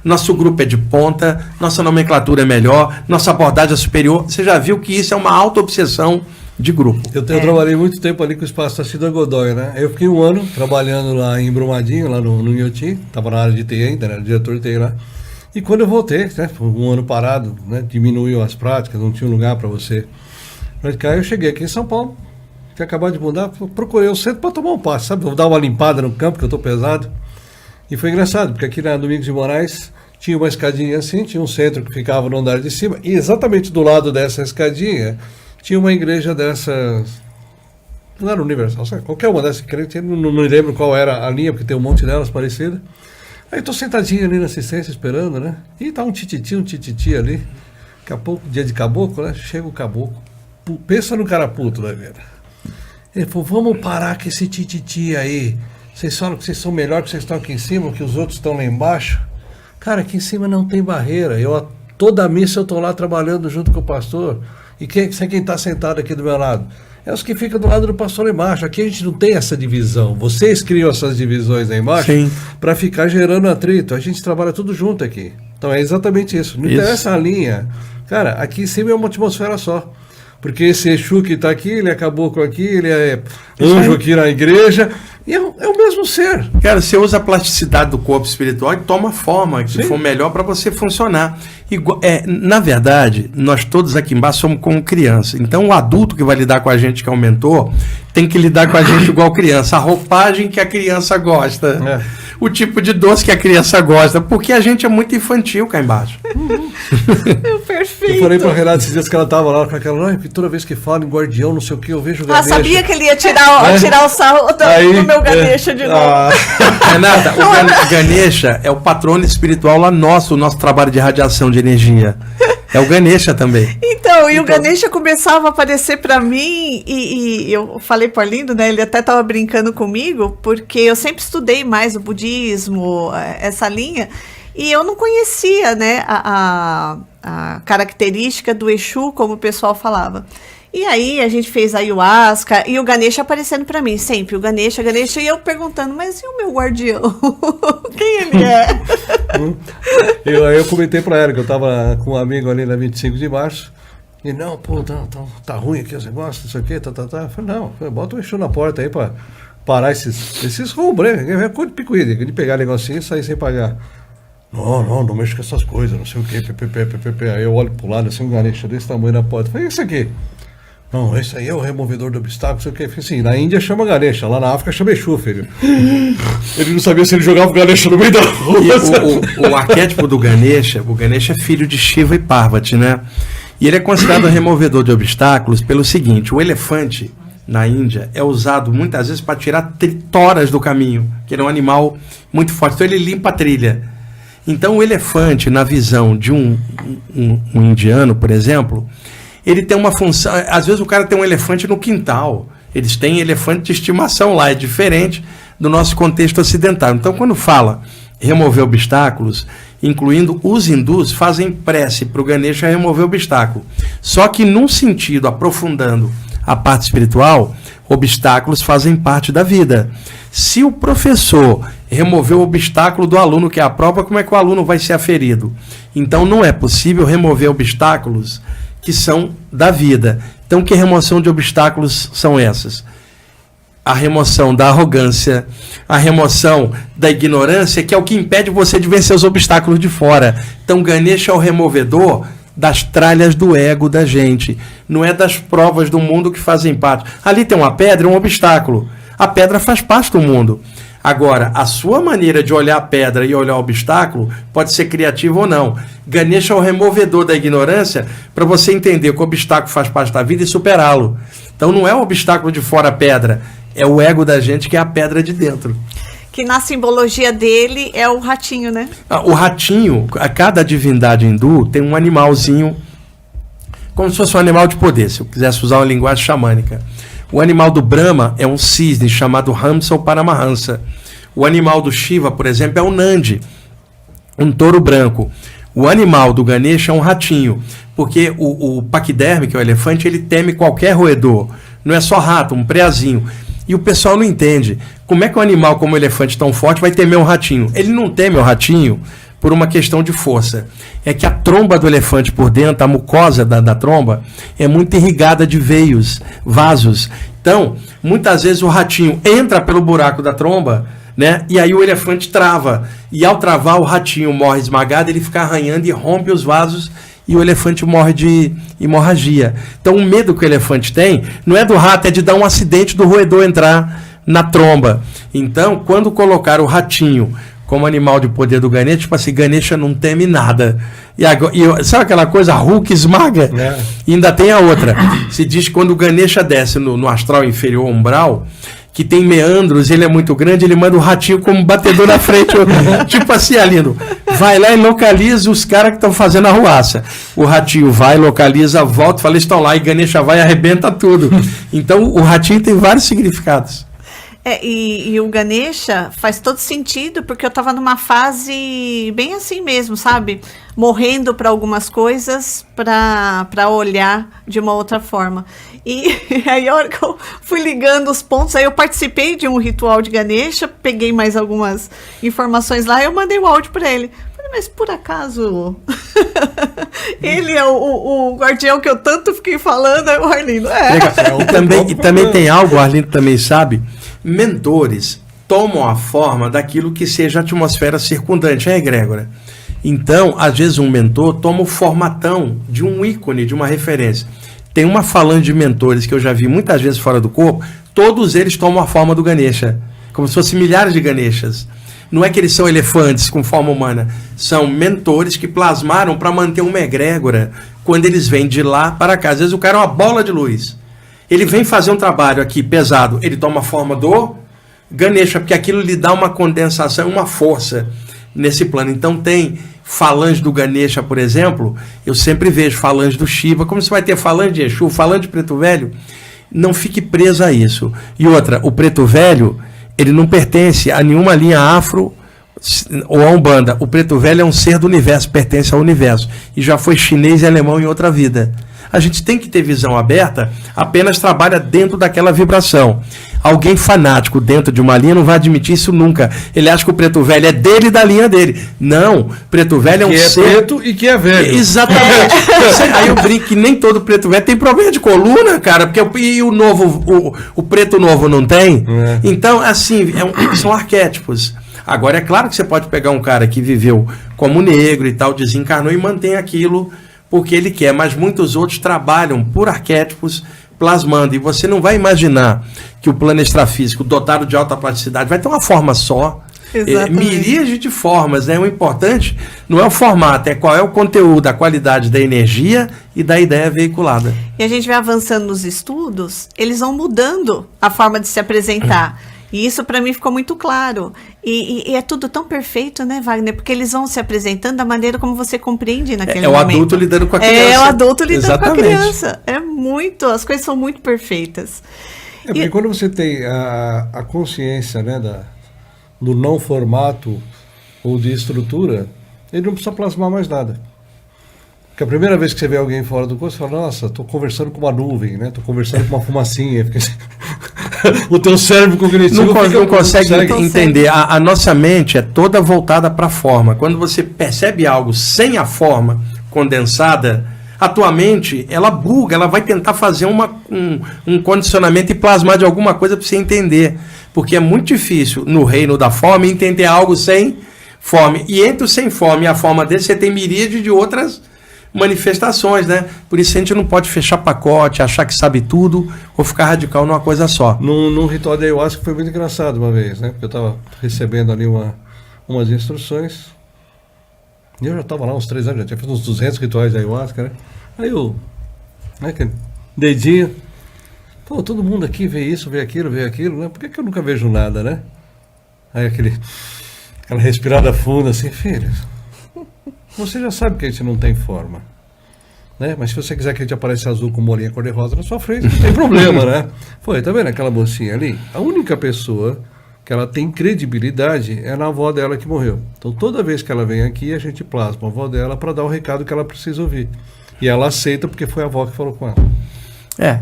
nosso grupo é de ponta, nossa nomenclatura é melhor, nossa abordagem é superior. Você já viu que isso é uma auto-obsessão de grupo. Eu trabalhei muito tempo ali com o espaço da Cida Godoy, né? Eu fiquei 1 ano trabalhando lá em Brumadinho, lá no Inhotim, estava na área de TI ainda, né? Diretor de TI lá. E quando eu voltei, né? 1 ano parado, né? Diminuiu as práticas, não tinha um lugar para você praticar. Eu cheguei aqui em São Paulo, tinha acabado de mudar, procurei o centro para tomar um passo, sabe? Vou dar uma limpada no campo, que eu estou pesado. E foi engraçado, porque aqui na Domingos de Moraes tinha uma escadinha assim, tinha um centro que ficava no andar de cima, e exatamente do lado dessa escadinha tinha uma igreja dessas, não era Universal, sabe? Qualquer uma dessas, não me lembro qual era a linha, porque tem um monte delas parecidas. Aí estou sentadinho ali na assistência esperando, né? E tá um tititi ali. Daqui a pouco, dia de caboclo, né? Chega o caboclo. Pensa no cara puto, né, velho? Ele falou, vamos parar com esse tititi aí. Vocês falam que vocês são melhores, que vocês estão aqui em cima, que os outros estão lá embaixo. Cara, aqui em cima não tem barreira. Toda missa eu estou lá trabalhando junto com o pastor. E quem está sentado aqui do meu lado? É os que ficam do lado do pastor lá embaixo. Aqui a gente não tem essa divisão. Vocês criam essas divisões aí embaixo para ficar gerando atrito. A gente trabalha tudo junto aqui. Então é exatamente isso. Não interessa a linha. Cara, aqui em cima é uma atmosfera só. Porque esse Exu que está aqui, ele acabou com aqui, ele é anjo aqui na igreja. E é o mesmo ser. Cara, você usa a plasticidade do corpo espiritual e toma forma que for melhor para você funcionar. Na verdade, nós todos aqui embaixo somos como criança. Então, o adulto que vai lidar com a gente, que é o mentor, tem que lidar com a gente igual criança. A roupagem que a criança gosta. O tipo de doce que a criança gosta. Porque a gente é muito infantil cá embaixo. Perfeito. Eu falei pra Renata esses dias que ela tava lá com aquela, toda vez que fala em guardião, não sei o que, eu vejo o Ganesha. Sabia que ele ia tirar o sarro do meu Ganesha de novo. Renata, o Ganesha é o patrono espiritual lá nosso, o nosso trabalho de radiação de energia. É o Ganesha também. Então, o Ganesha começava a aparecer para mim e eu falei pro Arlindo, né? Ele até estava brincando comigo, porque eu sempre estudei mais o budismo, essa linha, e eu não conhecia, né, a característica do Exu, como o pessoal falava. E aí a gente fez a ayahuasca e o Ganesha aparecendo para mim, sempre o Ganesha, e eu perguntando, mas e o meu guardião? Quem ele é? Eu comentei para ela que eu tava com um amigo ali na 25 de março, e não, pô, tá ruim aqui os negócios, não sei o que, Eu falei, não, bota o Exu na porta aí para parar esses roubos, né? Coisa de picuída, de pegar negocinho e sair sem pagar. Não mexo com essas coisas, não sei o que, Aí eu olho pro lado, assim, um Ganesha desse tamanho na porta, falei, isso aqui? Não, esse aí é o removedor do obstáculo, não sei o que. Assim, na Índia chama Ganesha, lá na África chama Exu, filho. Ele não sabia se ele jogava o Ganesha no meio da rua. O arquétipo do Ganesha, o Ganesha é filho de Shiva e Parvati, né? E ele é considerado removedor de obstáculos pelo seguinte, o elefante, na Índia, é usado muitas vezes para tirar toras do caminho, que ele é um animal muito forte, então ele limpa a trilha. Então o elefante, na visão de um indiano, por exemplo, ele tem uma função, às vezes o cara tem um elefante no quintal, eles têm elefante de estimação lá, é diferente do nosso contexto ocidental. Então quando fala remover obstáculos, incluindo os hindus, fazem prece para o Ganesha remover obstáculo. Só que num sentido, aprofundando a parte espiritual, obstáculos fazem parte da vida. Se o professor remover o obstáculo do aluno, que é a prova, como é que o aluno vai ser aferido? Então não é possível remover obstáculos que são da vida. Então que remoção de obstáculos são essas? A remoção da arrogância, a remoção da ignorância, que é o que impede você de vencer os obstáculos de fora. Então Ganesha é o removedor das tralhas do ego da gente, não é das provas do mundo que fazem parte. Ali tem uma pedra, um obstáculo. A pedra faz parte do mundo. Agora, a sua maneira de olhar a pedra e olhar o obstáculo pode ser criativa ou não. Ganesha é o removedor da ignorância para você entender que o obstáculo faz parte da vida e superá-lo. Então não é o obstáculo de fora a pedra, é o ego da gente que é a pedra de dentro. Que na simbologia dele é o ratinho, né? O ratinho, a cada divindade hindu tem um animalzinho, como se fosse um animal de poder, se eu quisesse usar uma linguagem xamânica. O animal do Brahma é um cisne chamado Hamsa ou Paramahansa. O animal do Shiva, por exemplo, é o Nandi, um touro branco. O animal do Ganesha é um ratinho, porque o paquiderme, que é o elefante, ele teme qualquer roedor. Não é só rato, um preazinho. E o pessoal não entende. Como é que um animal como o elefante tão forte vai temer um ratinho? Ele não teme o ratinho por uma questão de força. É que a tromba do elefante por dentro, a mucosa da tromba, é muito irrigada de veios, vasos. Então, muitas vezes o ratinho entra pelo buraco da tromba, né? E aí o elefante trava. E ao travar, o ratinho morre esmagado, ele fica arranhando e rompe os vasos e o elefante morre de hemorragia. Então o medo que o elefante tem não é do rato, é de dar um acidente do roedor entrar na tromba. Então, quando colocaram o ratinho como animal de poder do Ganesha, tipo assim, Ganesha não teme nada. Sabe aquela coisa, Hulk esmaga? É. E ainda tem a outra. Se diz que quando o Ganesha desce no astral inferior umbral, que tem meandros, ele é muito grande, ele manda o ratinho como batedor na frente. Tipo assim, Alindo, vai lá e localiza os caras que estão fazendo a arruaça. O ratinho vai, localiza, volta, fala, estão lá, e Ganesha vai e arrebenta tudo. Então, o ratinho tem vários significados. E o Ganesha faz todo sentido, porque eu estava numa fase bem assim mesmo, sabe? Morrendo para algumas coisas, para olhar de uma outra forma. E aí, a hora que eu fui ligando os pontos, aí eu participei de um ritual de Ganesha, peguei mais algumas informações lá, e eu mandei o áudio para ele. Falei, mas por acaso ele é o guardião que eu tanto fiquei falando? Aí o Arlindo, E também tem algo, o Arlindo também sabe, mentores tomam a forma daquilo que seja a atmosfera circundante, a egrégora. Então, às vezes um mentor toma o formatão de um ícone, de uma referência. Tem uma falange de mentores que eu já vi muitas vezes fora do corpo, todos eles tomam a forma do Ganesha, como se fossem milhares de Ganeshas. Não é que eles são elefantes com forma humana, são mentores que plasmaram para manter uma egrégora quando eles vêm de lá para cá. Às vezes o cara é uma bola de luz. Ele vem fazer um trabalho aqui pesado, ele toma a forma do Ganesha, porque aquilo lhe dá uma condensação, uma força nesse plano. Então tem falange do Ganesha, por exemplo, eu sempre vejo falange do Shiva, como você vai ter falange de Exu, falange de Preto Velho, não fique preso a isso. E outra, o Preto Velho, ele não pertence a nenhuma linha afro ou a Umbanda. O Preto Velho é um ser do universo, pertence ao universo, e já foi chinês e alemão em outra vida. A gente tem que ter visão aberta, apenas trabalha dentro daquela vibração. Alguém fanático dentro de uma linha não vai admitir isso nunca. Ele acha que o Preto Velho é dele e da linha dele. Não, Preto Velho é um ser... Que é preto e que é velho. Exatamente. Aí eu brinco que nem todo Preto Velho tem problema de coluna, cara, porque e o novo, o preto novo não tem? É. Então, assim, são arquétipos. Agora, é claro que você pode pegar um cara que viveu como negro e tal, desencarnou e mantém aquilo porque ele quer, mas muitos outros trabalham por arquétipos, plasmando, e você não vai imaginar que o plano extrafísico dotado de alta plasticidade vai ter uma forma só. miríade de formas, né? O importante não é o formato, é qual é o conteúdo, a qualidade da energia e da ideia veiculada. E a gente vai avançando nos estudos, eles vão mudando a forma de se apresentar. E isso para mim ficou muito claro. E é tudo tão perfeito, né, Wagner? Porque eles vão se apresentando da maneira como você compreende naquele momento. É o adulto lidando com a criança. É o adulto lidando com a criança. As coisas são muito perfeitas. Porque quando você tem a consciência, né, do não formato ou de estrutura, ele não precisa plasmar mais nada. Porque a primeira vez que você vê alguém fora do curso, você fala, nossa, estou conversando com uma nuvem, né? Estou conversando com uma fumacinha. O teu cérebro cognitivo não consegue entender. A nossa mente é toda voltada para a forma. Quando você percebe algo sem a forma condensada, a tua mente, ela buga, ela vai tentar fazer um condicionamento e plasmar de alguma coisa para você entender. Porque é muito difícil, no reino da forma, entender algo sem forma. E entre o sem forma e a forma dele, você tem miríade de outras manifestações, né? Por isso a gente não pode fechar pacote, achar que sabe tudo ou ficar radical numa coisa só. Num ritual de ayahuasca foi muito engraçado uma vez, né? Porque eu estava recebendo ali umas instruções e eu já estava lá uns 3 anos, já tinha feito uns 200 rituais de ayahuasca, né? Aí eu, né, aquele dedinho, pô, todo mundo aqui vê isso, vê aquilo, né? Por que eu nunca vejo nada, né? Aí aquela respirada funda assim, filho, você já sabe que a gente não tem forma, né? Mas se você quiser que a gente apareça azul com bolinha cor-de-rosa na sua frente, não tem problema, né? Foi, tá vendo aquela mocinha ali? A única pessoa que ela tem credibilidade é na avó dela que morreu. Então toda vez que ela vem aqui, a gente plasma a avó dela para dar o recado que ela precisa ouvir. E ela aceita porque foi a avó que falou com ela.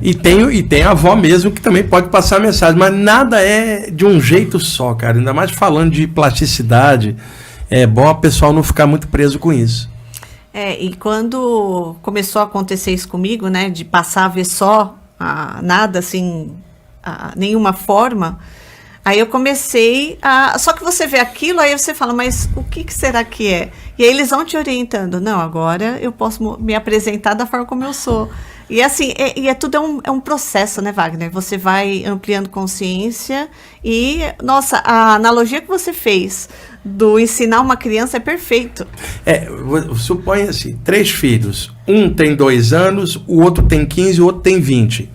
E tem a avó mesmo que também pode passar a mensagem, mas nada é de um jeito só, cara. Ainda mais falando de plasticidade, é bom o pessoal não ficar muito preso com isso. E quando começou a acontecer isso comigo, né, de passar a ver só nada, assim, nenhuma forma, aí eu comecei só que você vê aquilo, aí você fala, mas o que será que é? E aí eles vão te orientando. Não, agora eu posso me apresentar da forma como eu sou. E assim, tudo é um processo, né, Wagner? Você vai ampliando consciência e, nossa, a analogia que você fez do ensinar uma criança é perfeito. Suponha assim, 3 filhos. Um tem 2 anos, o outro tem 15 e o outro tem 20.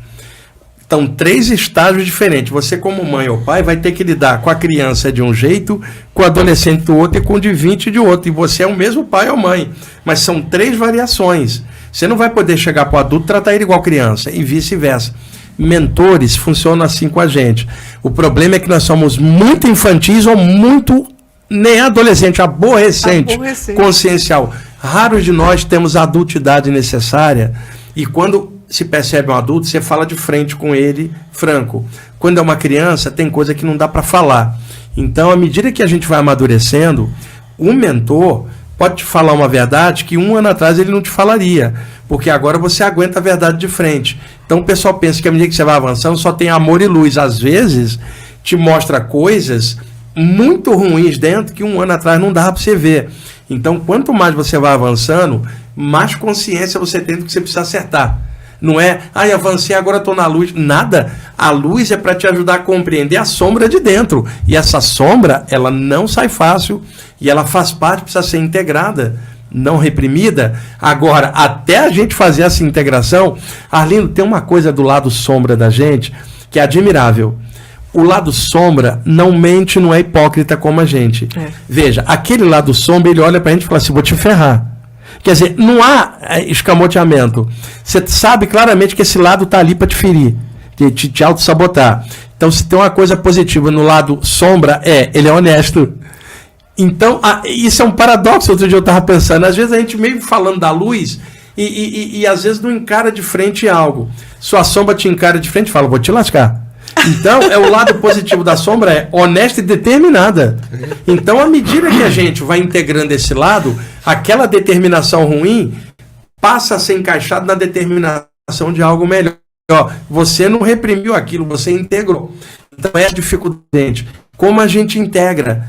Então, 3 estágios diferentes. Você, como mãe ou pai, vai ter que lidar com a criança de um jeito, com o adolescente do outro e com o de 20 de outro. E você é o mesmo pai ou mãe. Mas são 3 variações. Você não vai poder chegar para o adulto e tratar ele igual criança, e vice-versa. Mentores funcionam assim com a gente. O problema é que nós somos muito infantis ou muito nem adolescente, aborrecente, consciencial. Raros de nós temos a adultidade necessária, e quando se percebe um adulto, você fala de frente com ele, franco. Quando é uma criança, tem coisa que não dá para falar. Então, à medida que a gente vai amadurecendo, o mentor pode te falar uma verdade que 1 ano atrás ele não te falaria, porque agora você aguenta a verdade de frente. Então o pessoal pensa que à medida que você vai avançando só tem amor e luz. Às vezes te mostra coisas muito ruins dentro que 1 ano atrás não dava para você ver. Então quanto mais você vai avançando, mais consciência você tem do que você precisa acertar. Não é, avancei, agora estou na luz. Nada. A luz é para te ajudar a compreender a sombra de dentro. E essa sombra, ela não sai fácil. E ela faz parte, precisa ser integrada, não reprimida. Agora, até a gente fazer essa integração, Arlindo, tem uma coisa do lado sombra da gente que é admirável. O lado sombra não mente, não é hipócrita como a gente. Veja, aquele lado sombra, ele olha para a gente e fala assim, vou te ferrar. Quer dizer, não há escamoteamento. Você sabe claramente que esse lado está ali para te ferir, te auto-sabotar. Então, se tem uma coisa positiva no lado sombra, ele é honesto. Então, isso é um paradoxo. Outro dia eu estava pensando, às vezes a gente meio falando da luz e às vezes não encara de frente algo. Sua sombra te encara de frente e fala, vou te lascar. Então, o lado positivo da sombra é honesta e determinada. Então, à medida que a gente vai integrando esse lado, aquela determinação ruim passa a ser encaixada na determinação de algo melhor. Você não reprimiu aquilo, você integrou. Então, é a dificuldade. Como a gente integra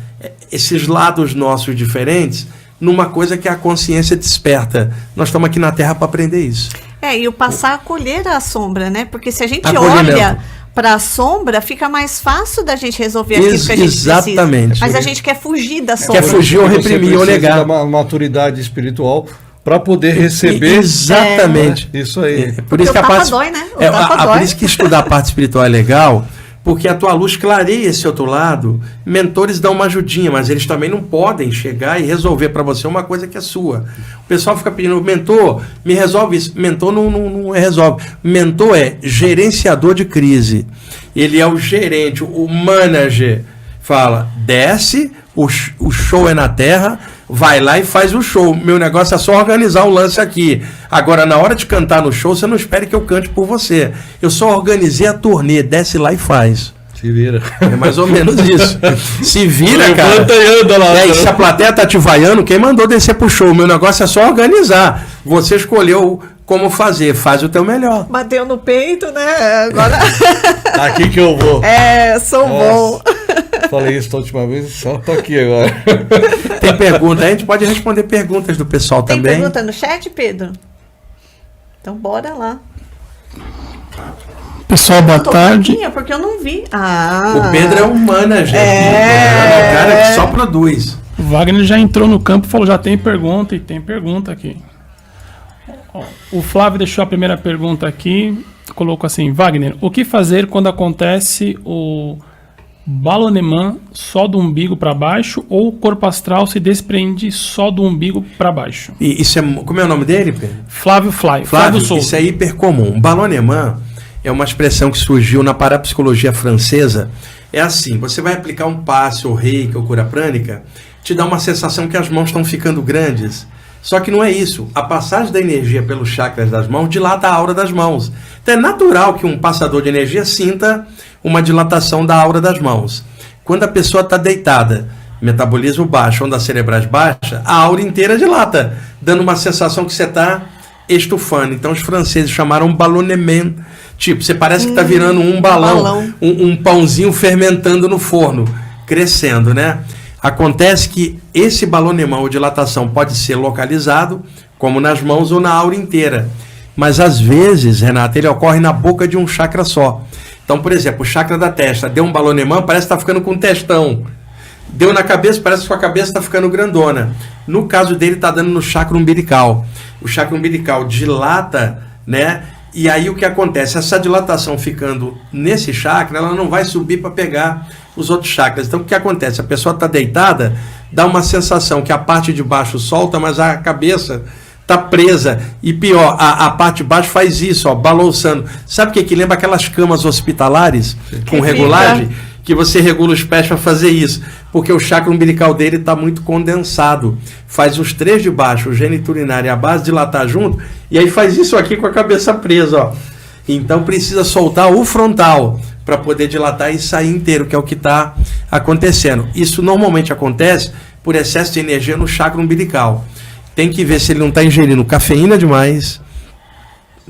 esses lados nossos diferentes numa coisa que a consciência desperta. Nós estamos aqui na Terra para aprender isso. E o passar a acolher a sombra, né? Porque se a gente olha para a sombra, fica mais fácil da gente resolver aquilo que a gente exatamente. precisa. Mas a gente quer fugir da sombra. Quer fugir ou reprimir ou negar. Uma maturidade espiritual para poder receber exatamente isso aí. Por isso que dói, né? Por isso que estudar a parte espiritual é legal, porque a tua luz clareia esse outro lado. Mentores dão uma ajudinha, mas eles também não podem chegar e resolver para você uma coisa que é sua. O pessoal fica pedindo, mentor, me resolve isso. Mentor não resolve. Mentor é gerenciador de crise. Ele é o gerente, o manager. Fala, desce, o show é na terra, vai lá e faz o show. Meu negócio é só organizar o lance aqui. Agora, na hora de cantar no show, você não espere que eu cante por você. Eu só organizei a turnê, desce lá e faz. Se vira. É mais ou menos isso. Se vira, cara. Lá, e se a plateia tá te vaiando, quem mandou descer pro show? Meu negócio é só organizar. Você escolheu como fazer, faz o teu melhor. Bateu no peito, né? Agora... Aqui que eu vou. Sou bom. Falei isso da última vez, só tô aqui agora. Tem pergunta, a gente pode responder perguntas do pessoal também. Tem pergunta no chat, Pedro? Então bora lá. Pessoal, boa tarde. Porque eu não vi. O Pedro é um manager. É o cara que só produz. O Wagner já entrou no campo e falou, já tem pergunta, e tem pergunta aqui. O Flávio deixou a primeira pergunta aqui, colocou assim, Wagner, o que fazer quando acontece o balonemã só do umbigo para baixo ou o corpo astral se desprende só do umbigo para baixo? E isso é, como é o nome dele, Pedro? Flávio Souza. Isso é hiper comum. Balonemã é uma expressão que surgiu na parapsicologia francesa. É assim, você vai aplicar um passe ou reiki ou cura prânica, te dá uma sensação que as mãos estão ficando grandes. Só que não é isso. A passagem da energia pelos chakras das mãos dilata a aura das mãos. Então é natural que um passador de energia sinta uma dilatação da aura das mãos. Quando a pessoa está deitada, metabolismo baixo, ondas cerebrais baixa, a aura inteira dilata, dando uma sensação que você está estufando. Então os franceses chamaram ballonnement. Tipo, você parece que está virando um balão. Um pãozinho fermentando no forno, crescendo, né? Acontece que esse balonemã ou dilatação pode ser localizado, como nas mãos ou na aura inteira. Mas às vezes, Renata, ele ocorre na boca de um chakra só. Então, por exemplo, o chakra da testa deu um balonemã, parece que está ficando com um testão. Deu na cabeça, parece que sua cabeça está ficando grandona. No caso dele, está dando no chakra umbilical. O chakra umbilical dilata, né? E aí o que acontece? Essa dilatação ficando nesse chakra, ela não vai subir para pegar os outros chakras. Então o que acontece? A pessoa está deitada, dá uma sensação que a parte de baixo solta, mas a cabeça está presa. E pior, a parte de baixo faz isso, ó, balançando. Sabe o que lembra aquelas camas hospitalares com regulagem? Que você regula os pés para fazer isso, porque o chakra umbilical dele está muito condensado. Faz os três de baixo, o geniturinário e a base, dilatar junto, e aí faz isso aqui com a cabeça presa, ó. Então precisa soltar o frontal para poder dilatar e sair inteiro, que é o que está acontecendo. Isso normalmente acontece por excesso de energia no chakra umbilical. Tem que ver se ele não está ingerindo cafeína demais,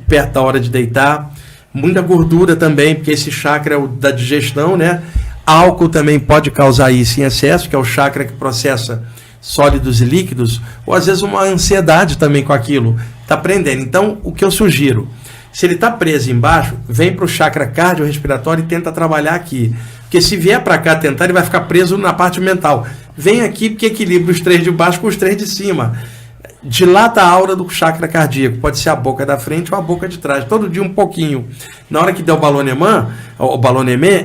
perto da hora de deitar, muita gordura também, porque esse chakra é o da digestão, né? Álcool também pode causar isso em excesso, que é o chakra que processa sólidos e líquidos, ou às vezes uma ansiedade também com aquilo, está prendendo. Então, o que eu sugiro, se ele está preso embaixo, vem para o chakra cardiorrespiratório e tenta trabalhar aqui. Porque se vier para cá tentar, ele vai ficar preso na parte mental. Vem aqui porque equilibra os três de baixo com os três de cima. Dilata a aura do chakra cardíaco, pode ser a boca da frente ou a boca de trás, todo dia um pouquinho. Na hora que der o balonemã,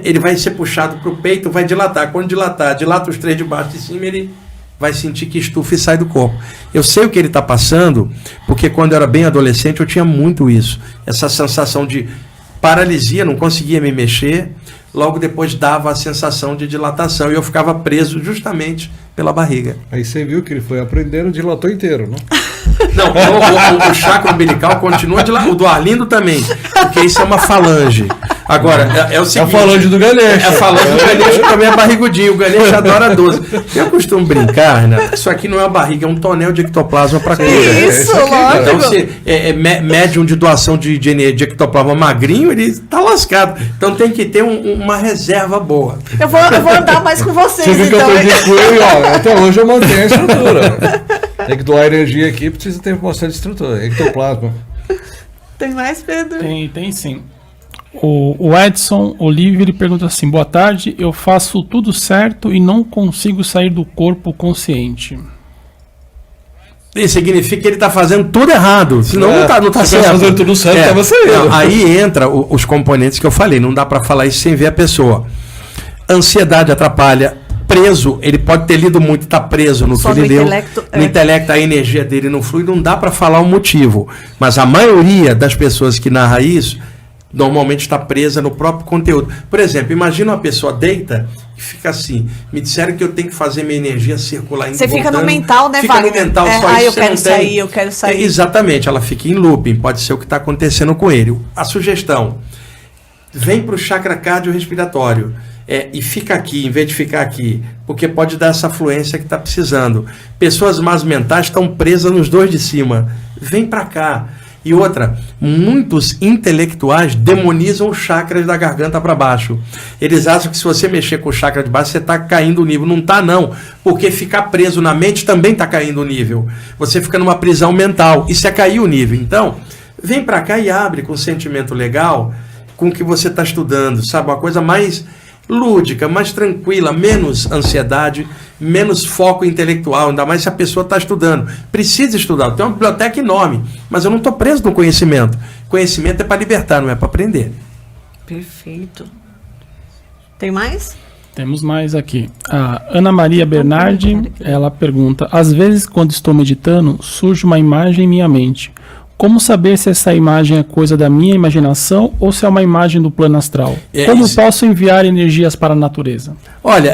ele vai ser puxado para o peito, vai dilatar. Quando dilatar, dilata os três de baixo e de cima, ele vai sentir que estufa e sai do corpo. Eu sei o que ele está passando, porque quando eu era bem adolescente eu tinha muito isso. Essa sensação de paralisia, não conseguia me mexer, logo depois dava a sensação de dilatação e eu ficava preso justamente pela barriga. Aí você viu que ele foi aprendendo, dilatou inteiro, né? Não, o chakra umbilical continua dilatado, o do Arlindo também, porque isso é uma falange. Agora, é o seguinte... É a falange do Ganesh. É a falange do Ganesh, que também é barrigudinho. O Ganesh adora doce. Eu costumo brincar, né? Isso aqui não é uma barriga, é um tonel de ectoplasma para cura. Isso, lógico. Então, se é médium de doação de ectoplasma magrinho, ele tá lascado. Então tem que ter uma reserva boa. Eu vou andar mais com vocês, você então. Que eu com ele, ó, até hoje eu mantenho a estrutura. Tem que doar energia aqui, precisa ter bastante estrutura. Ectoplasma. Tem mais, Pedro? Tem sim. O Edson Oliveira ele pergunta assim: boa tarde, eu faço tudo certo e não consigo sair do corpo consciente. Isso significa que ele está fazendo tudo errado, senão não está certo. Fazendo tudo certo, estava saindo. Aí entra os componentes que eu falei, não dá para falar isso sem ver a pessoa. Ansiedade atrapalha. Preso, ele pode ter lido muito, está preso no que ele leu. No intelecto, a energia dele não flui, não dá para falar o motivo. Mas a maioria das pessoas que narra isso, normalmente está presa no próprio conteúdo. Por exemplo, imagina uma pessoa deita e fica assim, me disseram que eu tenho que fazer minha energia circular. Você fica no mental, né, Fica no mental, só isso eu quero sair. Exatamente, ela fica em looping, pode ser o que está acontecendo com ele. A sugestão, vem para o chakra cardiorrespiratório. E fica aqui, em vez de ficar aqui, porque pode dar essa fluência que está precisando. Pessoas más mentais estão presas nos dois de cima. Vem para cá. E outra, muitos intelectuais demonizam os chakras da garganta para baixo. Eles acham que se você mexer com o chakra de baixo, você está caindo o nível. Não está, não. Porque ficar preso na mente também está caindo o nível. Você fica numa prisão mental. Isso é cair o nível. Então, vem para cá e abre com um sentimento legal com o que você está estudando. Sabe, uma coisa mais lúdica, mais tranquila, menos ansiedade, menos foco intelectual, ainda mais se a pessoa está estudando. Precisa estudar, tem uma biblioteca enorme, mas eu não estou preso no conhecimento. Conhecimento é para libertar, não é para aprender. Perfeito. Tem mais? Temos mais aqui. A Ana Maria Bernardi, ela pergunta: às vezes quando estou meditando, surge uma imagem em minha mente. Como saber se essa imagem é coisa da minha imaginação ou se é uma imagem do plano astral? Como posso enviar energias para a natureza? Olha,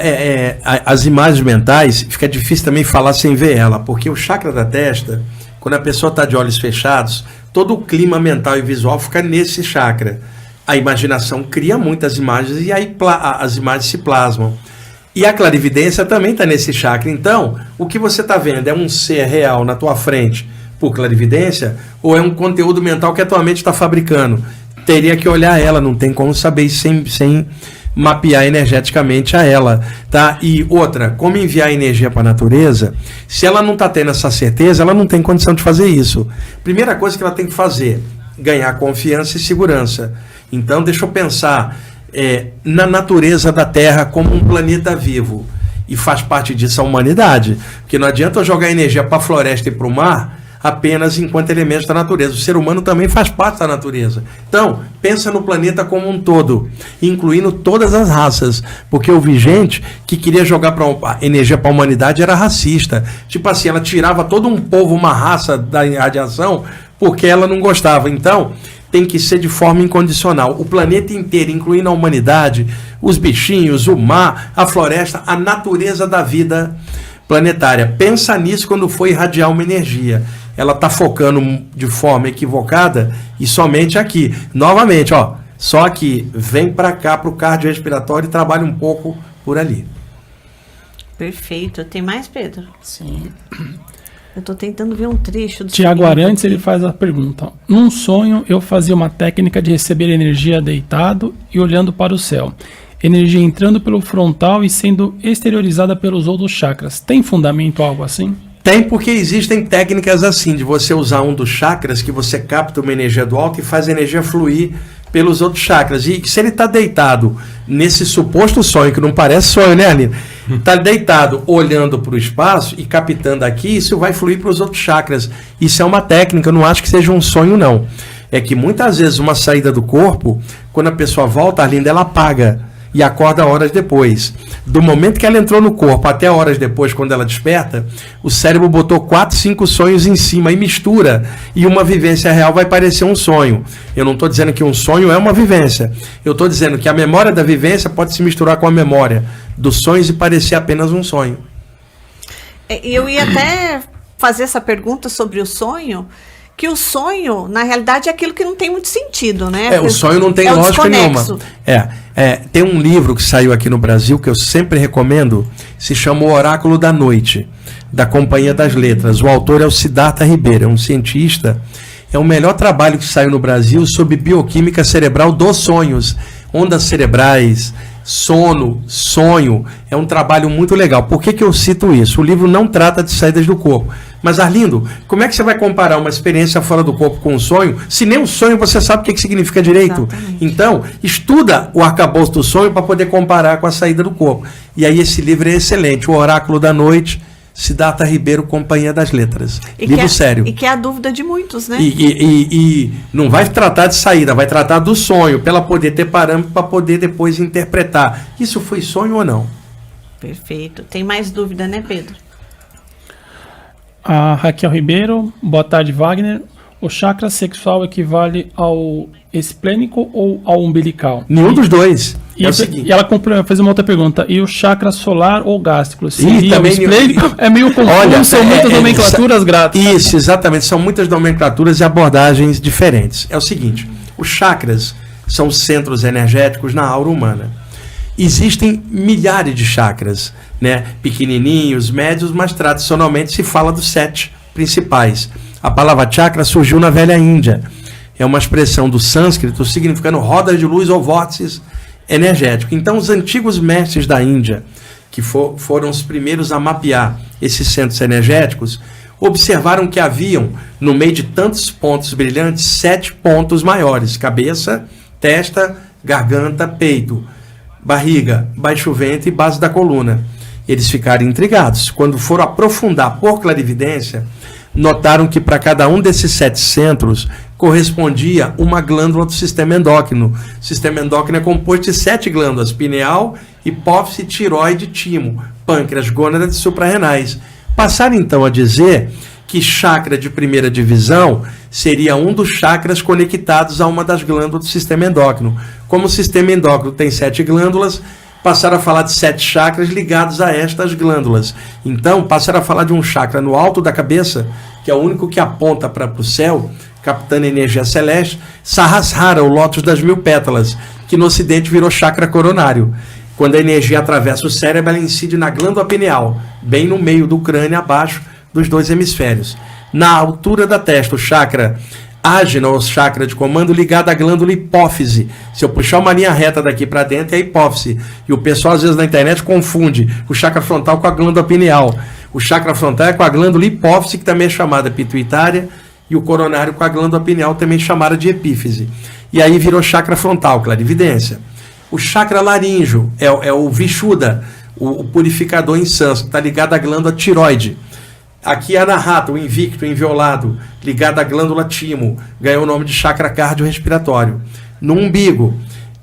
as imagens mentais, fica difícil também falar sem ver ela, porque o chakra da testa, quando a pessoa está de olhos fechados, todo o clima mental e visual fica nesse chakra. A imaginação cria muitas imagens e aí as imagens se plasmam. E a clarividência também está nesse chakra. Então, o que você está vendo é um ser real na tua frente, por clarividência, ou é um conteúdo mental que a tua mente está fabricando? Teria que olhar ela, não tem como saber isso sem mapear energeticamente a ela, tá? E outra, como enviar energia para a natureza, se ela não está tendo essa certeza, ela não tem condição de fazer isso. Primeira coisa que ela tem que fazer, ganhar confiança e segurança. Então, deixa eu pensar na natureza da Terra como um planeta vivo, e faz parte disso a humanidade, porque não adianta eu jogar energia para a floresta e para o mar apenas enquanto elementos da natureza. O ser humano também faz parte da natureza. Então, pensa no planeta como um todo, incluindo todas as raças, porque eu vi gente que queria jogar energia para a humanidade, era racista. Tipo assim, ela tirava todo um povo, uma raça da radiação, porque ela não gostava. Então, tem que ser de forma incondicional. O planeta inteiro, incluindo a humanidade, os bichinhos, o mar, a floresta, a natureza da vida planetária. Pensa nisso quando for irradiar uma energia. Ela está focando de forma equivocada e somente aqui. Novamente, só aqui. Vem para cá, para o cardiorrespiratório e trabalha um pouco por ali. Perfeito. Tem mais, Pedro? Sim. Eu estou tentando ver um trecho do Tiago Arantes, ele faz a pergunta: num sonho, eu fazia uma técnica de receber energia deitado e olhando para o céu. Energia entrando pelo frontal e sendo exteriorizada pelos outros chakras. Tem fundamento algo assim? Tem, porque existem técnicas assim, de você usar um dos chakras, que você capta uma energia do alto e faz a energia fluir pelos outros chakras. E se ele está deitado nesse suposto sonho, que não parece sonho, né, Aline? Está deitado olhando para o espaço e captando aqui, isso vai fluir para os outros chakras. Isso é uma técnica, eu não acho que seja um sonho, não. É que muitas vezes uma saída do corpo, quando a pessoa volta, Arlinda, ela apaga e acorda horas depois. Do momento que ela entrou no corpo até horas depois, quando ela desperta, o cérebro botou 4, 5 sonhos em cima e mistura, e uma vivência real vai parecer um sonho. Eu não estou dizendo que um sonho é uma vivência. Eu estou dizendo que a memória da vivência pode se misturar com a memória dos sonhos e parecer apenas um sonho. Eu ia até fazer essa pergunta sobre o sonho, que o sonho, na realidade, é aquilo que não tem muito sentido, né? O sonho não tem lógica nenhuma. Tem um livro que saiu aqui no Brasil, que eu sempre recomendo, se chama O Oráculo da Noite, da Companhia das Letras. O autor é o Siddhartha Ribeiro, é um cientista. É o melhor trabalho que saiu no Brasil sobre bioquímica cerebral dos sonhos. Ondas cerebrais, sono, sonho, é um trabalho muito legal. Por que eu cito isso? O livro não trata de saídas do corpo. Mas, Arlindo, como é que você vai comparar uma experiência fora do corpo com um sonho, se nem um sonho você sabe o que significa direito? Exatamente. Então, estuda o arcabouço do sonho para poder comparar com a saída do corpo. E aí esse livro é excelente, O Oráculo da Noite, Siddhartha Ribeiro, Companhia das Letras. Livro sério. E que é a dúvida de muitos, né? E não vai tratar de saída, vai tratar do sonho, para ela poder ter parâmetro para poder depois interpretar. Isso foi sonho ou não? Perfeito. Tem mais dúvida, né, Pedro? A Raquel Ribeiro, boa tarde, Wagner. O chakra sexual equivale ao esplênico ou ao umbilical? Nenhum dos dois. E, É o seguinte. e ela fez uma outra pergunta. E o chakra solar ou gástrico? Seria também o esplênico? É meio confuso, Olha, são muitas nomenclaturas grátis. Isso, exatamente. São muitas nomenclaturas e abordagens diferentes. É o seguinte, os chakras são centros energéticos na aura humana. Existem milhares de chakras, né? Pequenininhos, médios, mas tradicionalmente se fala dos 7 principais. A palavra chakra surgiu na velha Índia. É uma expressão do sânscrito significando rodas de luz ou vórtices energéticos. Então, os antigos mestres da Índia, que foram os primeiros a mapear esses centros energéticos, observaram que haviam, no meio de tantos pontos brilhantes, 7 pontos maiores: cabeça, testa, garganta, peito, barriga, baixo ventre e base da coluna. Eles ficaram intrigados. Quando foram aprofundar por clarividência, notaram que para cada um desses 7 centros correspondia uma glândula do sistema endócrino. O sistema endócrino é composto de 7 glândulas: pineal, hipófise, tireoide, timo, pâncreas, gônadas e suprarrenais. Passaram então a dizer que chakra de primeira divisão seria um dos chakras conectados a uma das glândulas do sistema endócrino. Como o sistema endócrino tem 7 glândulas, passaram a falar de 7 chakras ligados a estas glândulas. Então, passaram a falar de um chakra no alto da cabeça, que é o único que aponta para o céu, captando energia celeste, Sahasrara, o lótus das 1000 pétalas, que no ocidente virou chakra coronário. Quando a energia atravessa o cérebro, ela incide na glândula pineal, bem no meio do crânio, abaixo dos 2 hemisférios. Na altura da testa, o chakra ágina, ou chakra de comando, ligado à glândula hipófise. Se eu puxar uma linha reta daqui para dentro, é a hipófise. E o pessoal, às vezes, na internet confunde o chakra frontal com a glândula pineal. O chakra frontal é com a glândula hipófise, que também é chamada pituitária, e o coronário com a glândula pineal, também chamada de epífise. E aí virou chakra frontal, clarividência. O chakra laríngeo é o Vishuddha, o purificador em sânscrito, está ligado à glândula tiroide. Aqui Anahata, o invicto, o inviolado, ligado à glândula timo, ganhou o nome de chakra cardiorrespiratório. No umbigo,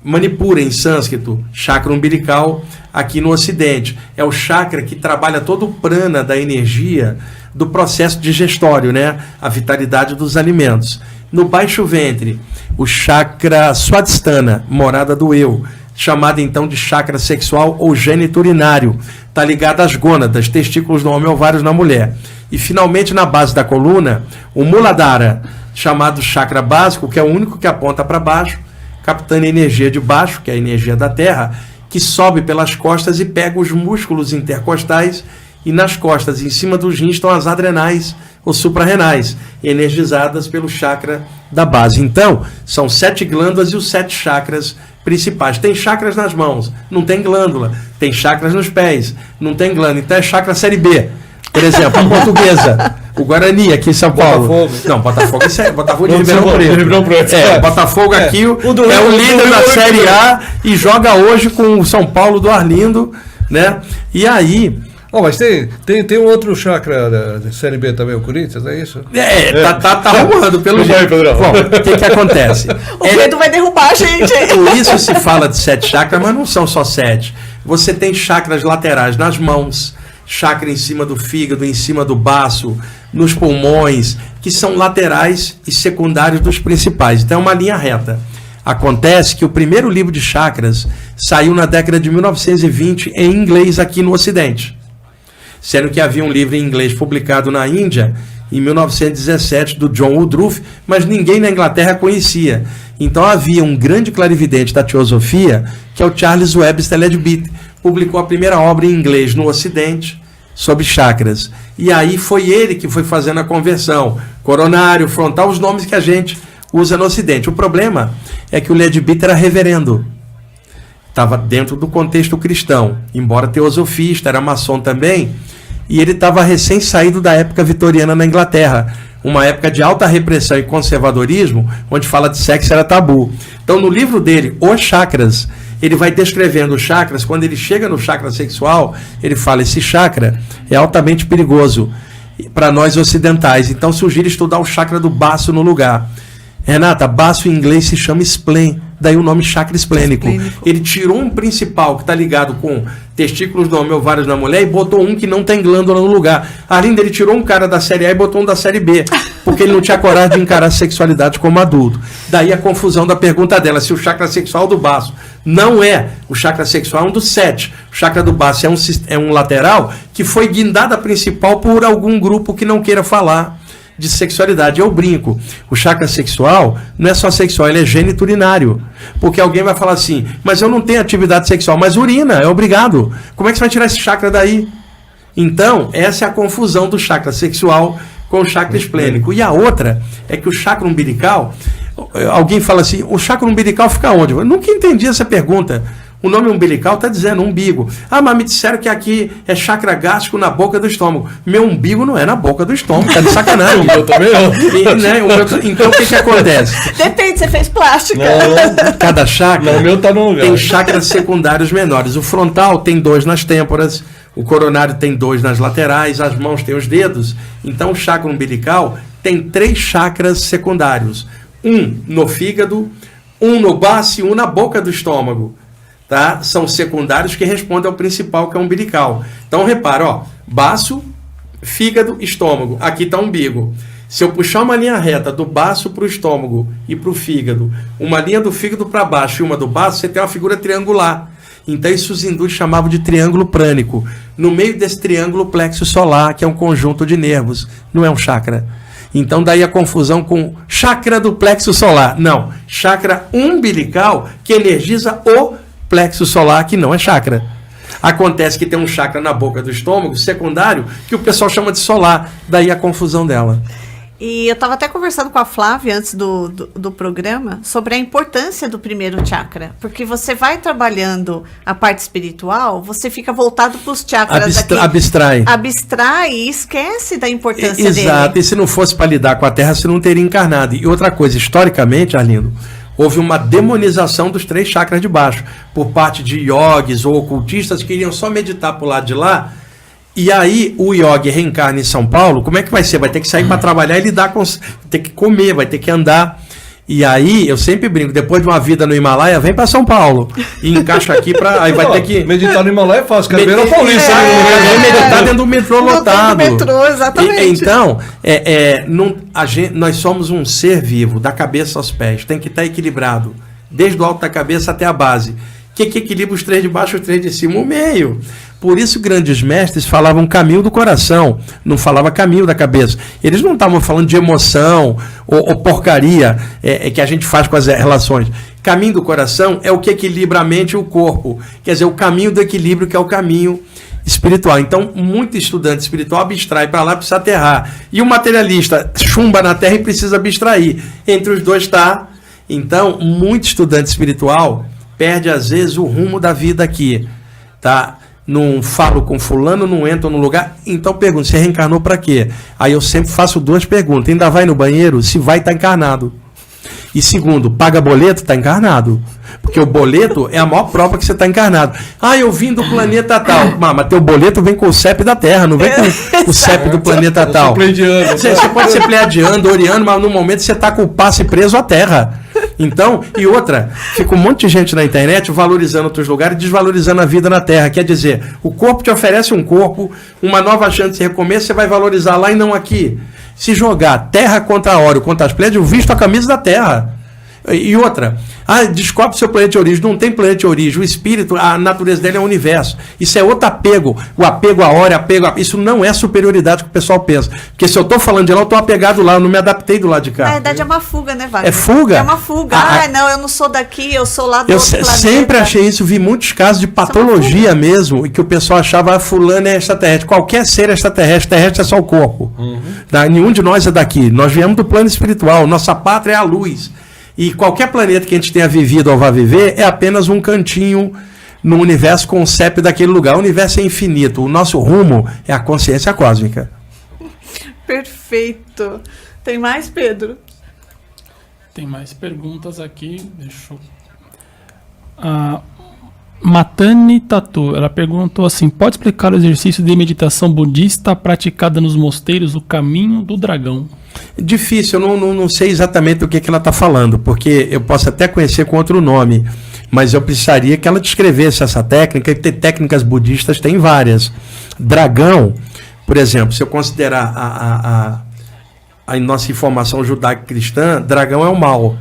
Manipura em sânscrito, chakra umbilical, aqui no ocidente. É o chakra que trabalha todo o prana da energia do processo digestório, né? A vitalidade dos alimentos. No baixo ventre, o chakra Swadhisthana, morada do eu, chamado então de chakra sexual ou gênito urinário. Está ligado às gônadas, testículos no homem, ovários na mulher. E finalmente na base da coluna, o Muladhara, chamado chakra básico, que é o único que aponta para baixo, captando a energia de baixo, que é a energia da terra, que sobe pelas costas e pega os músculos intercostais, e nas costas, em cima dos rins, estão as adrenais ou suprarrenais, energizadas pelo chakra da base. Então, são 7 glândulas e os 7 chakras principais. Tem chakras nas mãos, não tem glândula. Tem chakras nos pés, não tem glândula. Então é chakra série B. Por exemplo, a portuguesa, o Guarani aqui em São Paulo. Botafogo. Não, Botafogo é Botafogo de Não, Ribeirão São Paulo, Preto. Ribeirão Preto. Botafogo aqui é o líder da do Série A e joga hoje com o São Paulo do Arlindo, né? E aí... Mas tem um outro chakra da Série B também, o Corinthians, é isso? Tá arrumando pelo Tudo bem, jeito. Pedrão. Bom, o que acontece? O Pedro vai derrubar a gente. Por isso se fala de 7 chakras, mas não são só 7. Você tem chakras laterais nas mãos, chakra em cima do fígado, em cima do baço, nos pulmões, que são laterais e secundários dos principais. Então é uma linha reta. Acontece que o primeiro livro de chakras saiu na década de 1920 em inglês aqui no Ocidente. Sendo que havia um livro em inglês publicado na Índia em 1917 do John Woodruff, mas ninguém na Inglaterra conhecia. Então havia um grande clarividente da teosofia, que é o Charles Webster Leadbeater, publicou a primeira obra em inglês no Ocidente sobre chakras. E aí foi ele que foi fazendo a conversão, coronário, frontal, os nomes que a gente usa no Ocidente. O problema é que o Leadbeater era reverendo. estava dentro do contexto cristão, embora teosofista, era maçom também, e ele estava recém saído da época vitoriana na Inglaterra, uma época de alta repressão e conservadorismo, onde fala de sexo era tabu. Então, no livro dele, Os Chakras, ele vai descrevendo os chakras. Quando ele chega no chakra sexual, ele fala, esse chakra é altamente perigoso para nós ocidentais. Então, sugiro estudar o chakra do baço no lugar. Renata, baço em inglês se chama spleen, daí o nome chakra esplênico. Ele tirou um principal que está ligado com testículos do homem, ovários na mulher, e botou um que não tem glândula no lugar. Além dele, tirou um cara da série A e botou um da série B, porque ele não tinha coragem de encarar a sexualidade como adulto. Daí a confusão da pergunta dela, se o chakra sexual do baço não é o chakra sexual, é um dos 7. O chakra do baço é um lateral que foi guindado a principal por algum grupo que não queira falar de sexualidade. Eu brinco, o chakra sexual não é só sexual, ele é geniturinário, porque alguém vai falar assim, mas eu não tenho atividade sexual, mas urina, é obrigado, como é que você vai tirar esse chakra daí? Então, essa é a confusão do chakra sexual com o chakra esplênico. E a outra é que o chakra umbilical, alguém fala assim, o chakra umbilical fica onde? Eu nunca entendi essa pergunta. O nome umbilical está dizendo umbigo. Ah, mas me disseram que aqui é chakra gástrico na boca do estômago. Meu umbigo não é na boca do estômago, tá de sacanagem. O meu também não. Então o que acontece? Depende, você fez plástica. Não, cada chakra não, o meu tá no lugar. Tem chakras secundários menores. O frontal tem 2 nas têmporas, o coronário tem 2 nas laterais, as mãos têm os dedos. Então o chakra umbilical tem 3 chakras secundários. Um no fígado, um no baço e um na boca do estômago. Tá? São secundários que respondem ao principal, que é o umbilical. Então repara, ó, baço, fígado, estômago. Aqui está o umbigo. Se eu puxar uma linha reta do baço para o estômago e para o fígado, uma linha do fígado para baixo e uma do baço, você tem uma figura triangular. Então isso os hindus chamavam de triângulo prânico. No meio desse triângulo, o plexo solar, que é um conjunto de nervos, não é um chakra. Então daí a confusão com chakra do plexo solar. Não, chakra umbilical que energiza o plexo solar, que não é chakra. Acontece que tem um chakra na boca do estômago, secundário, que o pessoal chama de solar. Daí a confusão dela. E eu estava até conversando com a Flávia antes do programa sobre a importância do primeiro chakra. Porque você vai trabalhando a parte espiritual, você fica voltado para os chakras aqui. Abstrai e esquece da importância dele. Exato. E se não fosse para lidar com a Terra, você não teria encarnado. E outra coisa, historicamente, Arlindo, houve uma demonização dos 3 chakras de baixo, por parte de yogis ou ocultistas que queriam só meditar para o lado de lá. E aí o yogi reencarna em São Paulo, como é que vai ser? Vai ter que sair para trabalhar e lidar com... ter que comer, vai ter que andar. E aí, eu sempre brinco, depois de uma vida no Himalaia, vem para São Paulo e encaixa aqui para... Aí vai ter que... Meditar no Himalaia é fácil, quero ver a Paulista. Meditar dentro do metrô lotado. Dentro do metrô, exatamente. Então, nós somos um ser vivo, da cabeça aos pés, tem que estar equilibrado, desde o alto da cabeça até a base. O que equilibra os 3 de baixo e os 3 de cima? O meio. Por isso grandes mestres falavam caminho do coração, não falava caminho da cabeça. Eles não estavam falando de emoção ou porcaria que a gente faz com as relações. Caminho do coração é o que equilibra a mente e o corpo. Quer dizer, o caminho do equilíbrio, que é o caminho espiritual. Então, muito estudante espiritual abstrai para lá, precisa aterrar. E o materialista chumba na terra e precisa abstrair. Entre os dois está. Então, muito estudante espiritual perde, às vezes, o rumo da vida aqui. Tá? Não falo com fulano, não entro no lugar. Então pergunto, você reencarnou para quê? Aí eu sempre faço 2 perguntas. Ainda vai no banheiro? Se vai, está encarnado. E segundo, paga boleto? Está encarnado. Porque o boleto é a maior prova que você está encarnado. Ah, eu vim do planeta tal. Mas teu boleto vem com o CEP da Terra, não vem com o CEP do planeta tal. Você pode ser pleiadiano, oriano, mas no momento você está com o passe preso à Terra. Então, e outra, fica um monte de gente na internet valorizando outros lugares e desvalorizando a vida na Terra. Quer dizer, o corpo te oferece um corpo, uma nova chance de recomeço, você vai valorizar lá e não aqui. Se jogar Terra contra Ório, contra as Pleiades, eu visto a camisa da Terra. E outra, descobre seu planeta de origem. Não tem planeta de origem. O espírito, a natureza dele é o universo. Isso é outro apego. O apego à hora, isso não é superioridade que o pessoal pensa. Porque se eu estou falando de lá, eu estou apegado lá, eu não me adaptei do lado de cá. Na verdade é uma fuga, né, Wagner? É fuga? É uma fuga. Não, eu não sou daqui, eu sou lá do outro planeta. Eu sempre achei isso, vi muitos casos de patologia mesmo, e que o pessoal achava, fulano é extraterrestre. Qualquer ser é extraterrestre, terrestre é só o corpo. Nenhum de nós é daqui. Nós viemos do plano espiritual, nossa pátria é a luz. E qualquer planeta que a gente tenha vivido ou vá viver é apenas um cantinho no universo concept daquele lugar. O universo é infinito. O nosso rumo é a consciência cósmica. Perfeito. Tem mais, Pedro? Tem mais perguntas aqui. Deixa eu... A Matani Tatu, ela perguntou assim: pode explicar o exercício de meditação budista praticada nos mosteiros, o caminho do dragão? Difícil, eu não sei exatamente o que ela está falando, porque eu posso até conhecer com outro nome, mas eu precisaria que ela descrevesse essa técnica, e técnicas budistas tem várias. Dragão, por exemplo, se eu considerar a nossa informação judaico-cristã, dragão é o mal,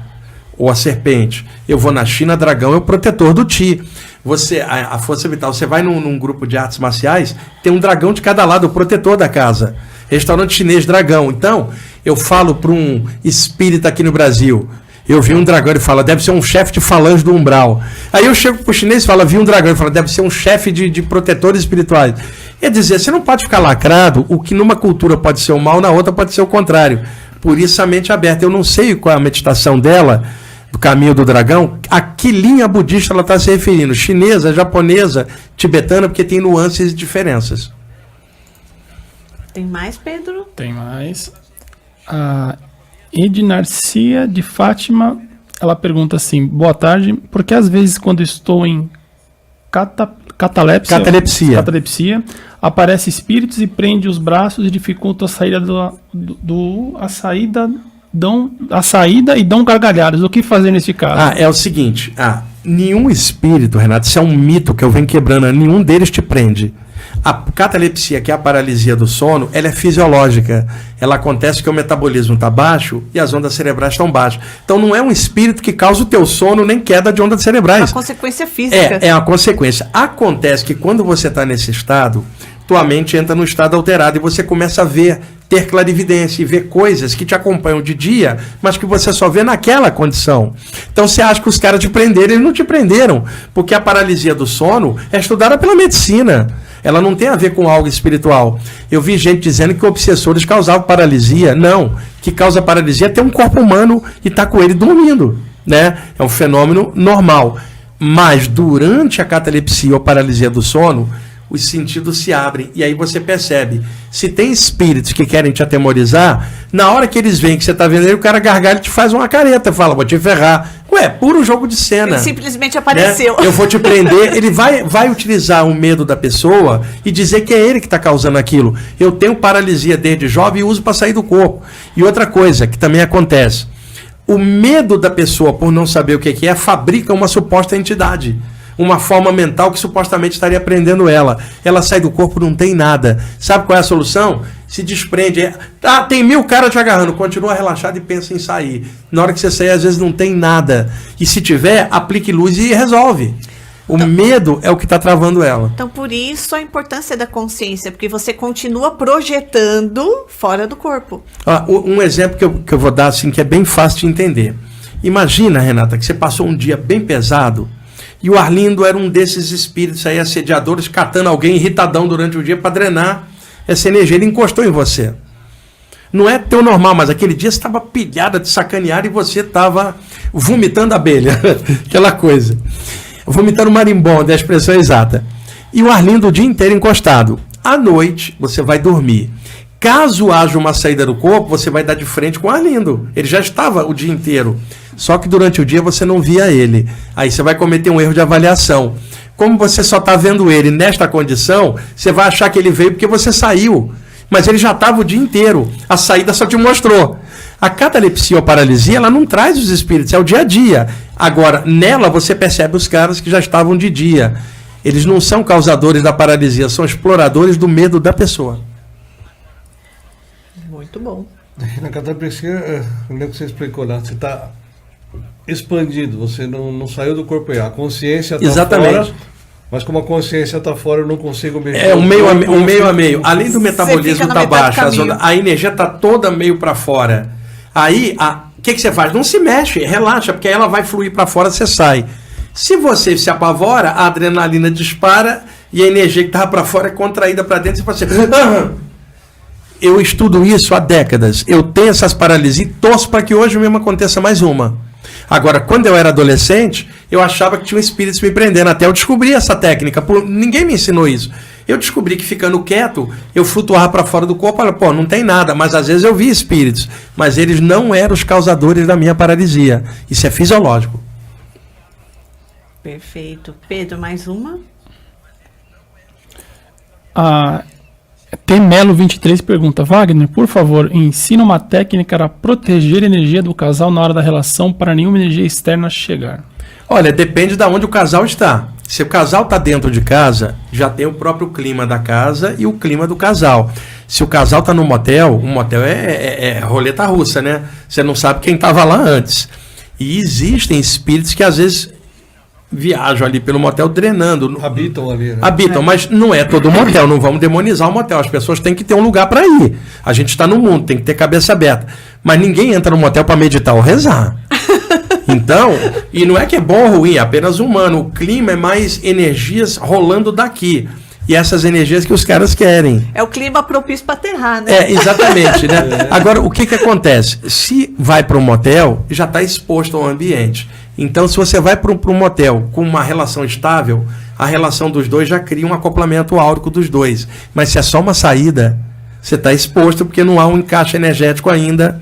ou a serpente. Eu vou na China, dragão é o protetor do Ti. A força vital, você vai num grupo de artes marciais, tem um dragão de cada lado, o protetor da casa. Restaurante chinês, dragão. Então, eu falo para um espírita aqui no Brasil, eu vi um dragão, ele fala, deve ser um chefe de falange do umbral. Aí eu chego para o chinês e falo, vi um dragão, ele fala, deve ser um chefe de protetores espirituais. Quer dizer, você não pode ficar lacrado, o que numa cultura pode ser o mal, na outra pode ser o contrário. Por isso a mente aberta. Eu não sei qual é a meditação dela, do caminho do dragão, a que linha budista ela está se referindo, chinesa, japonesa, tibetana, porque tem nuances e diferenças. Tem mais, Pedro? Tem mais. A Ednarcia de Fátima, ela pergunta assim: boa tarde, porque às vezes quando estou em catalepsia, aparece espíritos e prende os braços e dificulta a saída e dão gargalhadas. O que fazer nesse caso? É o seguinte, nenhum espírito, Renato, isso é um mito que eu venho quebrando, nenhum deles te prende. A catalepsia, que é a paralisia do sono, ela é fisiológica. Ela acontece porque o metabolismo está baixo e as ondas cerebrais estão baixas. Então não é um espírito que causa o teu sono nem queda de ondas cerebrais. É uma consequência física. É uma consequência. Acontece que quando você está nesse estado, tua mente entra no estado alterado e você começa a ter clarividência e ver coisas que te acompanham de dia, mas que você só vê naquela condição. Então você acha que os caras te prenderam, eles não te prenderam, porque a paralisia do sono é estudada pela medicina. Ela não tem a ver com algo espiritual. Eu vi gente dizendo que obsessores causavam paralisia. Não, que causa paralisia é ter um corpo humano e estar com ele dormindo, né? É um fenômeno normal. Mas durante a catalepsia ou paralisia do sono, os sentidos se abrem e aí você percebe. Se tem espíritos que querem te atemorizar, na hora que eles veem que você está vendo ele, o cara gargalha e te faz uma careta, fala, vou te ferrar. Ué, puro jogo de cena. Ele simplesmente apareceu. Né? Eu vou te prender, ele vai utilizar o medo da pessoa e dizer que é ele que está causando aquilo. Eu tenho paralisia desde jovem e uso para sair do corpo. E outra coisa que também acontece, o medo da pessoa por não saber o que é, fabrica uma suposta entidade. Uma forma mental que supostamente estaria prendendo ela. Ela sai do corpo, não tem nada. Sabe qual é a solução? Se desprende. Tem 1000 caras te agarrando. Continua relaxado e pensa em sair. Na hora que você sair, às vezes não tem nada. E se tiver, aplique luz e resolve. O medo é o que está travando ela. Então, por isso a importância da consciência, porque você continua projetando fora do corpo. Um exemplo que eu vou dar, assim, que é bem fácil de entender. Imagina, Renata, que você passou um dia bem pesado, e o Arlindo era um desses espíritos aí, assediadores, catando alguém irritadão durante o dia para drenar essa energia. Ele encostou em você. Não é teu normal, mas aquele dia você estava pilhada de sacanear e você estava vomitando abelha. Aquela coisa. Vomitando marimbondo, é a expressão exata. E o Arlindo o dia inteiro encostado. À noite, você vai dormir. Caso haja uma saída do corpo, você vai dar de frente com o Arlindo. Ele já estava o dia inteiro. Só que durante o dia você não via ele. Aí você vai cometer um erro de avaliação. Como você só está vendo ele nesta condição, você vai achar que ele veio porque você saiu. Mas ele já estava o dia inteiro. A saída só te mostrou. A catalepsia ou paralisia, ela não traz os espíritos, é o dia a dia. Agora, nela você percebe os caras que já estavam de dia. Eles não são causadores da paralisia, são exploradores do medo da pessoa. Muito bom. Na catalepsia, eu lembro que você explicou lá, você está expandido, você não saiu do corpo. A consciência está fora, mas como a consciência está fora, eu não consigo mexer. É um meio a meio. Além do metabolismo estar baixo, a energia está toda meio para fora. Aí, o que você faz? Não se mexe, relaxa, porque aí ela vai fluir para fora, você sai. Se você se apavora, a adrenalina dispara e a energia que estava para fora é contraída para dentro. Você fala assim, eu estudo isso há décadas. Eu tenho essas paralisias e torço para que hoje mesmo aconteça mais uma. Agora, quando eu era adolescente, eu achava que tinha um espírito me prendendo. Até eu descobri essa técnica. Ninguém me ensinou isso. Eu descobri que ficando quieto, eu flutuava para fora do corpo. Pô, não tem nada. Mas às vezes eu vi espíritos. Mas eles não eram os causadores da minha paralisia. Isso é fisiológico. Perfeito. Pedro, mais uma? Tem Melo 23 pergunta: Wagner, por favor, ensina uma técnica para proteger a energia do casal na hora da relação para nenhuma energia externa chegar. Olha, depende de onde o casal está. Se o casal está dentro de casa, já tem o próprio clima da casa e o clima do casal. Se o casal está no motel, o motel é roleta russa, né? Você não sabe quem estava lá antes. E existem espíritos que às vezes viajam ali pelo motel drenando. Habitam ali, né? Habitam, mas não é todo motel, não vamos demonizar o motel. As pessoas têm que ter um lugar para ir. A gente está no mundo, tem que ter cabeça aberta. Mas ninguém entra no motel para meditar ou rezar. Então, e não é que é bom ou ruim, é apenas humano. O clima é mais energias rolando daqui. E essas energias que os caras querem. É o clima propício para aterrar, né? Exatamente, né? Agora, o que acontece? Se vai para um motel, já está exposto ao ambiente. Então, se você vai para um motel com uma relação estável, a relação dos dois já cria um acoplamento áurico dos dois. Mas se é só uma saída, você está exposto porque não há um encaixe energético ainda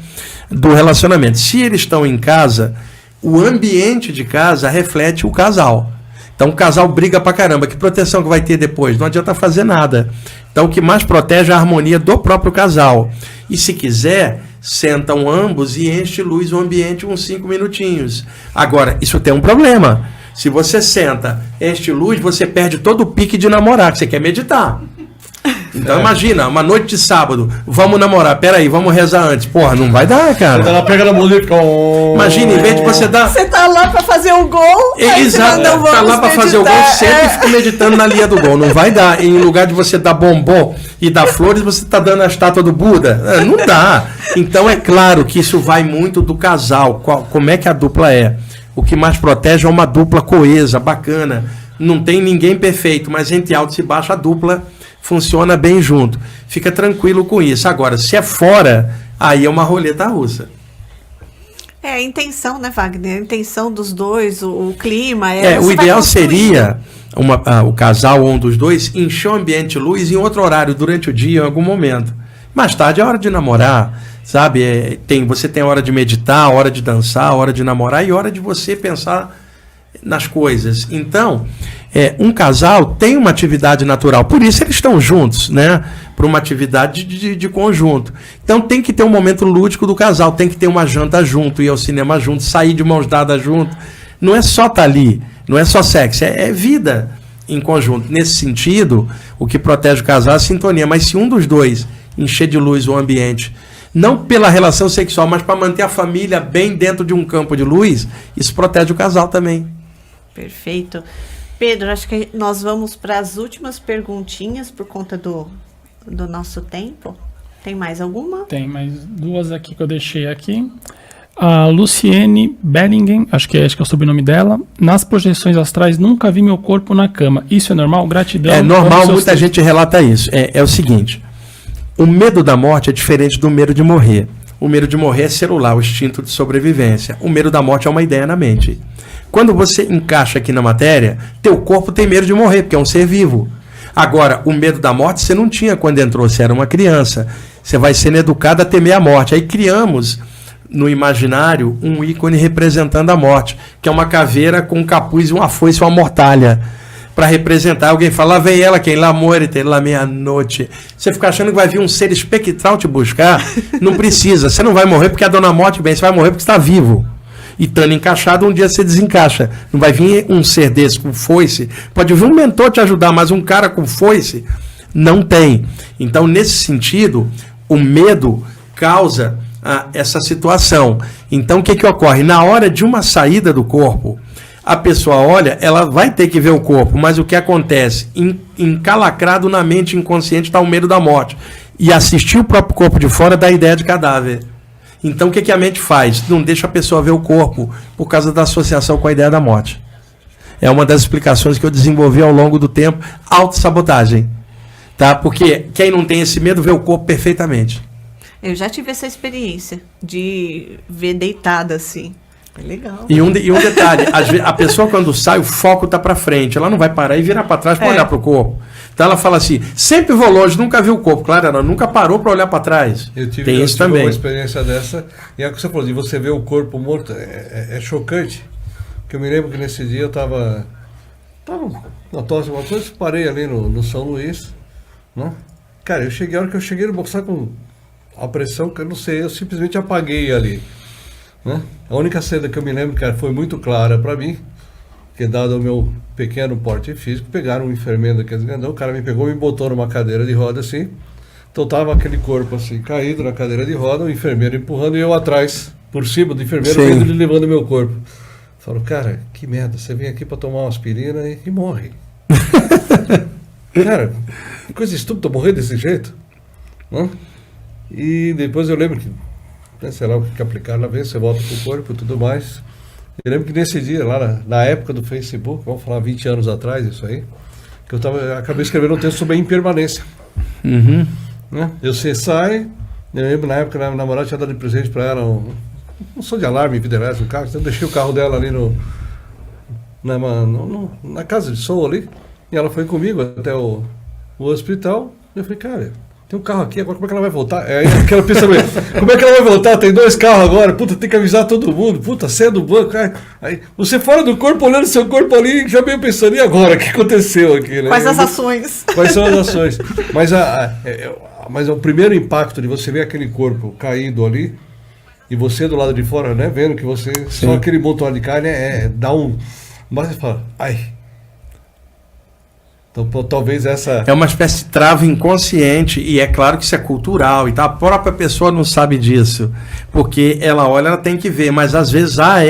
do relacionamento. Se eles estão em casa, o ambiente de casa reflete o casal. Então o casal briga pra caramba. Que proteção que vai ter depois? Não adianta fazer nada. Então o que mais protege é a harmonia do próprio casal. E se quiser, sentam ambos e enche luz o ambiente uns 5 minutinhos. Agora, isso tem um problema. Se você senta, enche luz, você perde todo o pique de namorar, que você quer meditar. Então imagina, uma noite de sábado, vamos namorar, peraí, vamos rezar antes. Porra, não vai dar, cara. Ela pega na música. Imagina, em vez de você dar... Você tá lá pra fazer o gol, aí você Exato, não, tá lá pra fazer o gol, senta e fica meditando na linha do gol. Não vai dar. Em lugar de você dar bombom e dar flores, você tá dando a estátua do Buda. Não dá. Então é claro que isso vai muito do casal, como é que a dupla é. O que mais protege é uma dupla coesa, bacana. Não tem ninguém perfeito, mas entre altos e baixos a dupla funciona bem junto. Fica tranquilo com isso. Agora, se é fora, aí é uma roleta russa. É a intenção, né, Wagner? A intenção dos dois, o clima. O ideal seria o casal ou um dos dois encher o ambiente de luz em outro horário, durante o dia, em algum momento. Mais tarde é hora de namorar, sabe? Você tem a hora de meditar, a hora de dançar, a hora de namorar e a hora de você pensar nas coisas. Então, um casal tem uma atividade natural, por isso eles estão juntos, né? Por uma atividade de conjunto. Então tem que ter um momento lúdico do casal, tem que ter uma janta junto, ir ao cinema junto, sair de mãos dadas junto. Não é só estar ali, não é só sexo, é vida em conjunto. Nesse sentido, o que protege o casal é a sintonia, mas se um dos dois encher de luz o ambiente, não pela relação sexual, mas para manter a família bem dentro de um campo de luz, isso protege o casal também. Perfeito. Pedro, acho que nós vamos para as últimas perguntinhas por conta do nosso tempo. Tem mais alguma? Tem mais duas aqui que eu deixei aqui. A Luciene Bellingham, acho que é o sobrenome dela. Nas projeções astrais, nunca vi meu corpo na cama. Isso é normal? Gratidão. É normal, muita gente relata isso. É o seguinte, o medo da morte é diferente do medo de morrer. O medo de morrer é celular, o instinto de sobrevivência. O medo da morte é uma ideia na mente. Quando você encaixa aqui na matéria, teu corpo tem medo de morrer, porque é um ser vivo. Agora, o medo da morte você não tinha quando entrou, você era uma criança. Você vai sendo educado a temer a morte. Aí criamos, no imaginário, um ícone representando a morte, que é uma caveira com um capuz e uma foice e uma mortalha. Para representar, alguém fala, lá vem ela, quem lá morte, lá meia-noite. Você fica achando que vai vir um ser espectral te buscar? Não precisa, você não vai morrer porque a dona morte vem, você vai morrer porque está vivo. E estando encaixado, um dia você desencaixa. Não vai vir um ser desse com foice. Pode vir um mentor te ajudar, mas um cara com foice não tem. Então, nesse sentido, o medo causa essa situação. Então, o que ocorre? Na hora de uma saída do corpo, a pessoa olha, ela vai ter que ver o corpo, mas o que acontece? Encalacrado na mente inconsciente está o medo da morte. E assistir o próprio corpo de fora dá ideia de cadáver. Então, o que a mente faz? Não deixa a pessoa ver o corpo por causa da associação com a ideia da morte. É uma das explicações que eu desenvolvi ao longo do tempo, autossabotagem. Tá? Porque quem não tem esse medo vê o corpo perfeitamente. Eu já tive essa experiência de ver deitada assim. É legal. E um detalhe, às vezes, a pessoa quando sai, o foco está para frente, ela não vai parar e virar para trás para olhar para o corpo. Então ela fala assim, sempre vou longe, nunca vi o corpo. Claro, ela nunca parou para olhar para trás. Eu tive isso também. Uma experiência dessa, e é o que você falou, de você ver o corpo morto, é chocante. Porque eu me lembro que nesse dia eu estava na tosse, uma coisa, parei ali no São Luís, né? Cara, a hora que eu cheguei no boxar com a pressão, que eu não sei, eu simplesmente apaguei ali, né? A única cena que eu me lembro, cara, foi muito clara para mim, que dado o meu pequeno porte físico, pegaram um enfermeiro daqueles grandão, o cara me pegou e me botou numa cadeira de roda assim, então tava aquele corpo assim, caído na cadeira de roda, o enfermeiro empurrando e eu atrás, por cima do enfermeiro, vendo ele levando meu corpo. Falo, cara, que merda, você vem aqui para tomar uma aspirina e morre. Cara, que coisa estúpida morrer desse jeito, né? E depois eu lembro que, né, sei lá o que aplicaram lá, vem, você volta pro corpo e tudo mais. Eu lembro que nesse dia, lá na época do Facebook, vamos falar 20 anos atrás, isso aí, que eu acabei escrevendo um texto sobre a impermanência. Uhum. Né? Você sai, eu lembro na época, a namorada tinha dado de presente para ela um som de alarme, vida elétrica no carro, então eu deixei o carro dela ali na casa de som ali, e ela foi comigo até o hospital, e eu falei, cara, tem um carro aqui, agora como é que ela vai voltar? Aí aquela pensamento, como é que ela vai voltar? Tem 2 carros agora, puta, tem que avisar todo mundo, puta, ceia do banco, aí você fora do corpo, olhando seu corpo ali, já meio pensando, e agora, o que aconteceu aqui? Né? Quais as ações? Quais são as ações? Mas o primeiro impacto de você ver aquele corpo caído ali, e você do lado de fora, né, vendo que você, só aquele montão de carne, dá um... Mas você fala, ai... Então, talvez essa... É uma espécie de trava inconsciente, e é claro que isso é cultural, e tá? A própria pessoa não sabe disso, porque ela olha, ela tem que ver, mas às vezes há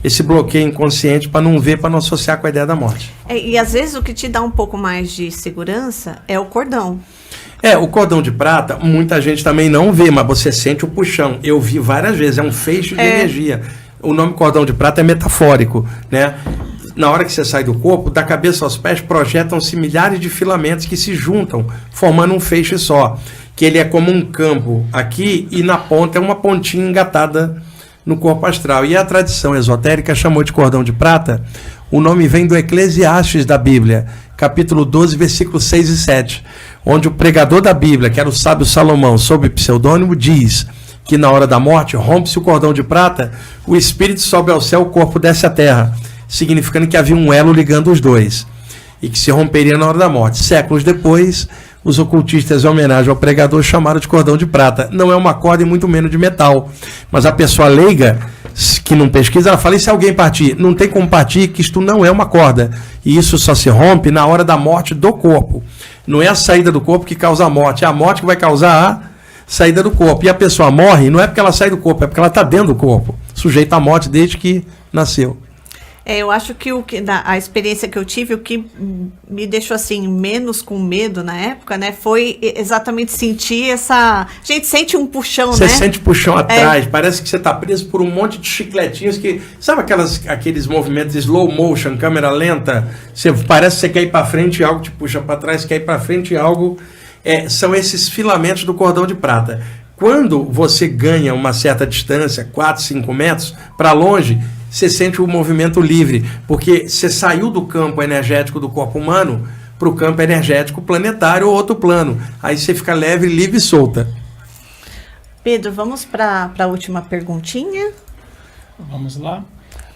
esse bloqueio inconsciente para não ver, para não associar com a ideia da morte. E às vezes o que te dá um pouco mais de segurança é o cordão. O cordão de prata, muita gente também não vê, mas você sente o puxão. Eu vi várias vezes, é um feixe de energia. O nome cordão de prata é metafórico, né? Na hora que você sai do corpo, da cabeça aos pés, projetam-se milhares de filamentos que se juntam, formando um feixe só. Que ele é como um campo aqui, e na ponta é uma pontinha engatada no corpo astral. E a tradição esotérica chamou de cordão de prata. O nome vem do Eclesiastes da Bíblia, capítulo 12, versículos 6 e 7, onde o pregador da Bíblia, que era o sábio Salomão, sob pseudônimo, diz que na hora da morte rompe-se o cordão de prata, o espírito sobe ao céu, o corpo desce à terra, significando que havia um elo ligando os dois, e que se romperia na hora da morte. Séculos depois, os ocultistas, em homenagem ao pregador, chamaram de cordão de prata. Não é uma corda e muito menos de metal, mas a pessoa leiga, que não pesquisa, ela fala, e se alguém partir? Não tem como partir, que isto não é uma corda, e isso só se rompe na hora da morte do corpo. Não é a saída do corpo que causa a morte, é a morte que vai causar a saída do corpo. E a pessoa morre, não é porque ela sai do corpo, é porque ela está dentro do corpo, sujeita à morte desde que nasceu. Eu acho que a experiência que eu tive, o que me deixou assim menos com medo na época, né, foi exatamente sentir essa... A gente sente um puxão, você, né? Você sente puxão atrás, parece que você está preso por um monte de chicletinhos que... Sabe aqueles movimentos de slow motion, câmera lenta? Parece que você quer ir para frente e algo te puxa para trás, quer ir para frente e algo... são esses filamentos do cordão de prata. Quando você ganha uma certa distância, 4, 5 metros, para longe... Você sente o movimento livre, porque você saiu do campo energético do corpo humano para o campo energético planetário ou outro plano. Aí você fica leve, livre e solta. Pedro, vamos para a última perguntinha? Vamos lá.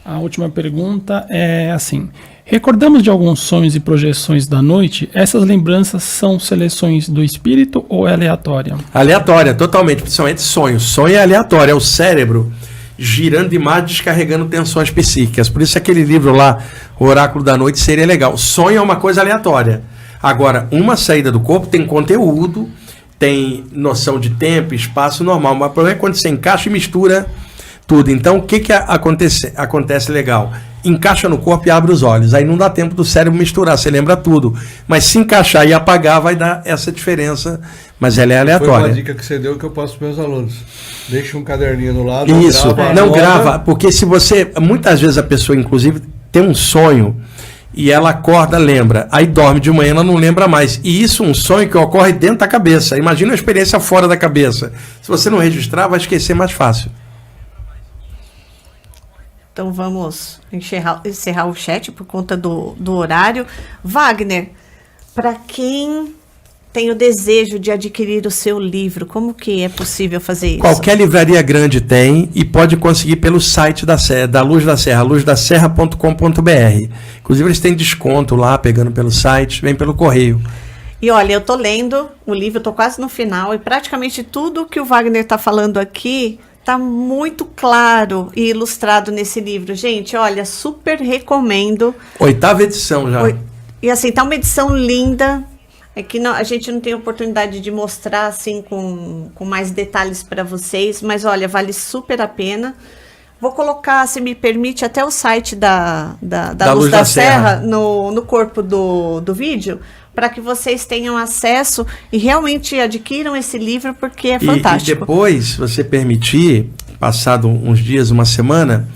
A última pergunta é assim: recordamos de alguns sonhos e projeções da noite? Essas lembranças são seleções do espírito ou é aleatória? Aleatória, totalmente, principalmente sonho. Sonho é aleatório, é o cérebro girando demais, descarregando tensões psíquicas. Por isso aquele livro lá, O Oráculo da Noite, seria legal. Sonho é uma coisa aleatória. Agora, uma saída do corpo tem conteúdo, tem noção de tempo, espaço normal. Mas o problema é quando você encaixa e mistura tudo. Então, o que acontece legal? Encaixa no corpo e abre os olhos. Aí não dá tempo do cérebro misturar, você lembra tudo. Mas se encaixar e apagar, vai dar essa diferença. Mas ela é aleatória. Foi uma dica que você deu que eu passo para os meus alunos. Deixa um caderninho no lado. Isso, não grava, porque se você... Muitas vezes a pessoa, inclusive, tem um sonho e ela acorda, lembra. Aí dorme de manhã, ela não lembra mais. E isso é um sonho que ocorre dentro da cabeça. Imagina uma experiência fora da cabeça. Se você não registrar, vai esquecer mais fácil. Então vamos encerrar o chat por conta do horário. Wagner, para quem tem o desejo de adquirir o seu livro, como que é possível fazer isso? Qualquer livraria grande tem e pode conseguir pelo site da Luz da Serra, luzdaserra.com.br. Inclusive eles têm desconto lá, pegando pelo site, vem pelo correio. E olha, eu tô lendo o livro, eu tô quase no final, e praticamente tudo que o Wagner tá falando aqui tá muito claro e ilustrado nesse livro. Gente, olha, super recomendo. 8ª edição já. E assim, tá uma edição linda. É que a gente não tem oportunidade de mostrar assim com mais detalhes para vocês, mas olha, vale super a pena. Vou colocar, se me permite, até o site da Luz da Serra no corpo do vídeo, para que vocês tenham acesso e realmente adquiram esse livro, porque é fantástico. E depois, se você permitir, passado uns dias, uma semana,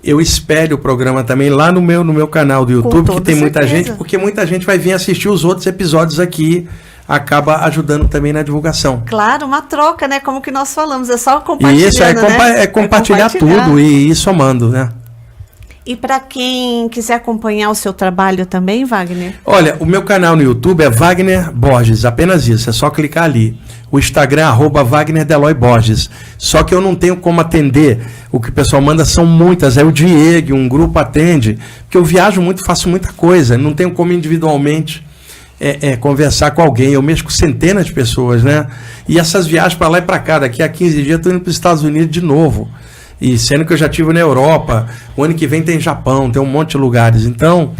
eu espelho o programa também lá no meu canal do YouTube, que tem muita gente, porque muita gente vai vir assistir os outros episódios aqui, acaba ajudando também na divulgação. Claro, uma troca, né? Como que nós falamos, é só compartilhando, e isso é compartilhar tudo e ir somando, né? E para quem quiser acompanhar o seu trabalho também, Wagner? Olha, o meu canal no YouTube é Wagner Borges, apenas isso, é só clicar ali. O Instagram é @WagnerDeloy-Borges. Só que eu não tenho como atender, o que o pessoal manda são muitas, aí o Diego, um grupo atende, porque eu viajo muito, faço muita coisa, não tenho como individualmente conversar com alguém, eu mexo com centenas de pessoas, né? E essas viagens para lá e para cá, daqui a 15 dias eu estou indo para os Estados Unidos de novo. E sendo que eu já estive na Europa, o ano que vem tem Japão, tem um monte de lugares. Então,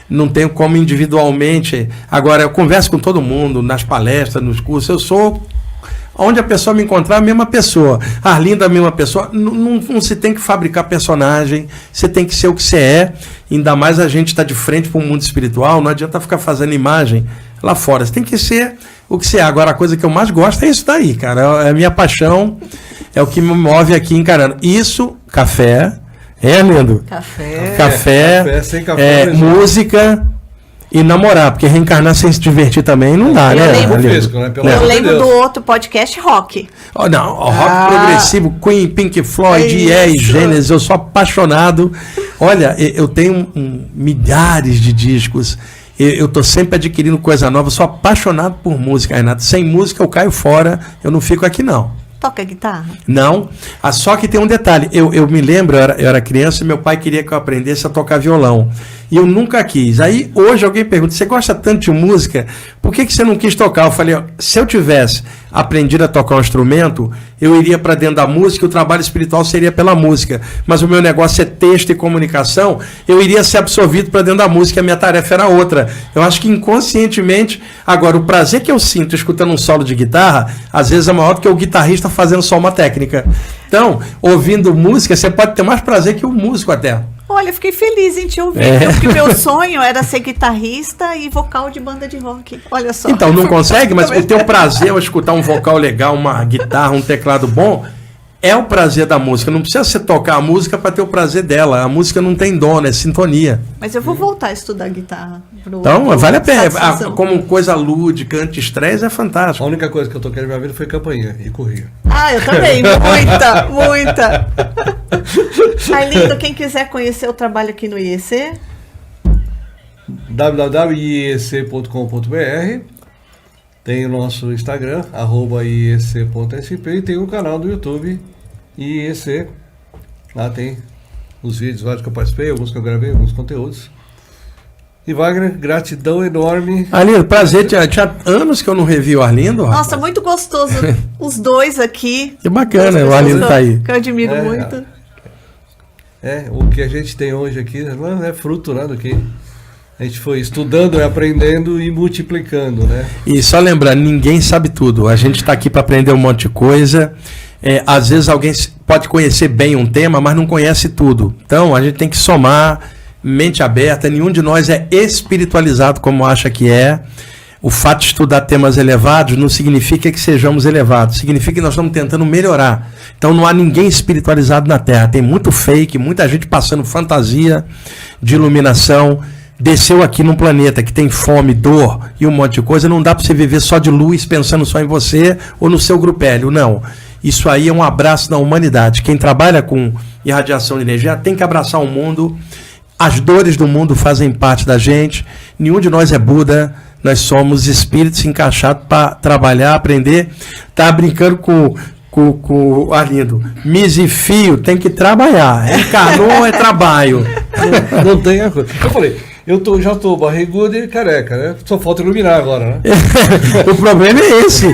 não tenho como individualmente. Agora, eu converso com todo mundo, nas palestras, nos cursos. Eu sou, onde a pessoa me encontrar, a mesma pessoa. A Arlinda, a mesma pessoa. Não se tem que fabricar personagem, você tem que ser o que você é. Ainda mais a gente está de frente para o mundo espiritual, não adianta ficar fazendo imagem lá fora. Você tem que ser o que você é. Agora, a coisa que eu mais gosto é isso daí, cara. É a minha paixão. É o que me move aqui encarando. Isso, café, lindo? Café, sem café música e namorar, porque reencarnar sem se divertir também não dá, né? Eu lembro do outro podcast rock. Não, rock progressivo, Queen, Pink Floyd, Yes, Genesis, eu sou apaixonado. Olha, eu tenho milhares de discos. Eu estou sempre adquirindo coisa nova, sou apaixonado por música, Renato. Sem música eu caio fora, eu não fico aqui não. Toca guitarra? Não, só que tem um detalhe, eu me lembro, eu era criança e meu pai queria que eu aprendesse a tocar violão, e eu nunca quis. Aí hoje alguém pergunta, você gosta tanto de música, por que você não quis tocar? Eu falei, se eu tivesse aprendido a tocar um instrumento, eu iria para dentro da música, o trabalho espiritual seria pela música, mas o meu negócio é texto e comunicação, eu iria ser absorvido para dentro da música, a minha tarefa era outra. Eu acho que inconscientemente, agora o prazer que eu sinto escutando um solo de guitarra, às vezes é maior do que o guitarrista fazendo só uma técnica. Então, ouvindo música, você pode ter mais prazer que o músico até. Olha, fiquei feliz em te ouvir, porque meu sonho era ser guitarrista e vocal de banda de rock. Olha só. Então, não consegue, mas o teu prazer é escutar um vocal legal, uma guitarra, um teclado bom, é o prazer da música. Não precisa você tocar a música para ter o prazer dela. A música não tem dono, é sintonia. Mas eu vou voltar a estudar guitarra. Então, vale a pena. Como coisa lúdica, anti-estresse, é fantástico. A única coisa que eu toquei na minha vida foi campainha e corria. Eu também. Muita. Arlindo, quem quiser conhecer o trabalho aqui no IEC? www.iec.com.br. Tem o nosso Instagram, @iec.sp, e tem o canal do YouTube, IEC. Lá tem os vídeos, vários que eu participei, alguns que eu gravei, alguns conteúdos. E Wagner, gratidão enorme. Arlindo, prazer, tinha anos que eu não revi o Arlindo. Nossa, rapaz. Muito gostoso os dois aqui. Que bacana, o Arlindo tá aí. Que eu admiro muito. O que a gente tem hoje aqui é fruto, né, do que a gente foi estudando, aprendendo e multiplicando, né? E só lembrando, ninguém sabe tudo. A gente está aqui para aprender um monte de coisa. Às vezes alguém pode conhecer bem um tema, mas não conhece tudo. Então, a gente tem que somar, mente aberta. Nenhum de nós é espiritualizado como acha que é. O fato de estudar temas elevados não significa que sejamos elevados. Significa que nós estamos tentando melhorar. Então, não há ninguém espiritualizado na Terra. Tem muito fake, muita gente passando fantasia de iluminação. Desceu aqui num planeta que tem fome, dor e um monte de coisa, não dá para você viver só de luz, pensando só em você ou no seu grupélio, não. Isso aí é um abraço na humanidade. Quem trabalha com irradiação de energia tem que abraçar o mundo. As dores do mundo fazem parte da gente. Nenhum de nós é Buda. Nós somos espíritos encaixados para trabalhar, aprender. Tá brincando com o Arlindo. Mise e fio tem que trabalhar. Encarnou é trabalho. Não tem a coisa. Eu falei, já tô barrigudo e careca, né? Só falta iluminar agora, né? O problema é esse.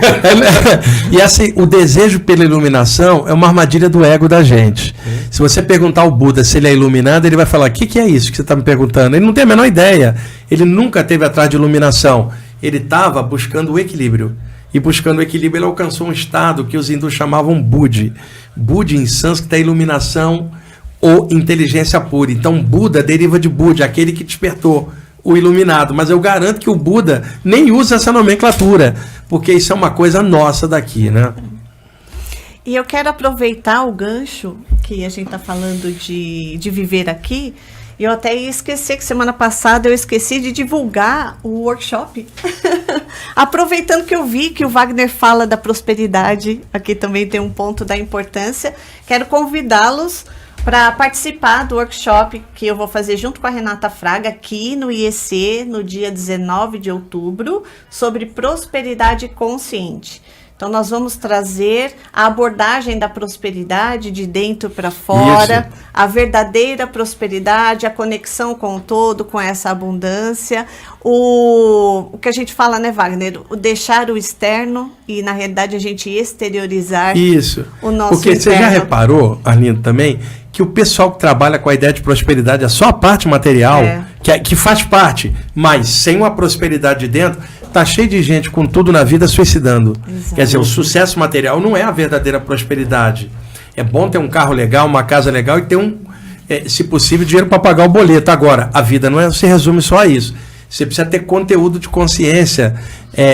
E assim, o desejo pela iluminação é uma armadilha do ego da gente. Se você perguntar ao Buda se ele é iluminado, ele vai falar, o que é isso que você está me perguntando? Ele não tem a menor ideia. Ele nunca esteve atrás de iluminação. Ele estava buscando o equilíbrio. E buscando o equilíbrio, ele alcançou um estado que os hindus chamavam Budi. Budi, em sânscrito, é iluminação ou inteligência pura. Então, Buda deriva de Budi, aquele que despertou, o iluminado. Mas eu garanto que o Buda nem usa essa nomenclatura, porque isso é uma coisa nossa daqui, né? E eu quero aproveitar o gancho que a gente está falando de viver aqui. E eu até ia esquecer que semana passada eu esqueci de divulgar o workshop. Aproveitando que eu vi que o Wagner fala da prosperidade, aqui também tem um ponto da importância, quero convidá-los para participar do workshop que eu vou fazer junto com a Renata Fraga aqui no IEC, no dia 19 de outubro, sobre prosperidade consciente. Então, nós vamos trazer a abordagem da prosperidade de dentro para fora, isso, a verdadeira prosperidade, a conexão com o todo, com essa abundância. O que a gente fala, né, Wagner? O deixar o externo e, na realidade, a gente exteriorizar isso, o nosso porque interno. Você já reparou, Arlindo, também, que o pessoal que trabalha com a ideia de prosperidade é só a parte material, que faz parte, mas sem uma prosperidade de dentro, tá cheio de gente com tudo na vida suicidando. Exato. Quer dizer, o sucesso material não é a verdadeira prosperidade. É bom ter um carro legal, uma casa legal e ter se possível, dinheiro para pagar o boleto. Agora, a vida não se resume só a isso. Você precisa ter conteúdo de consciência,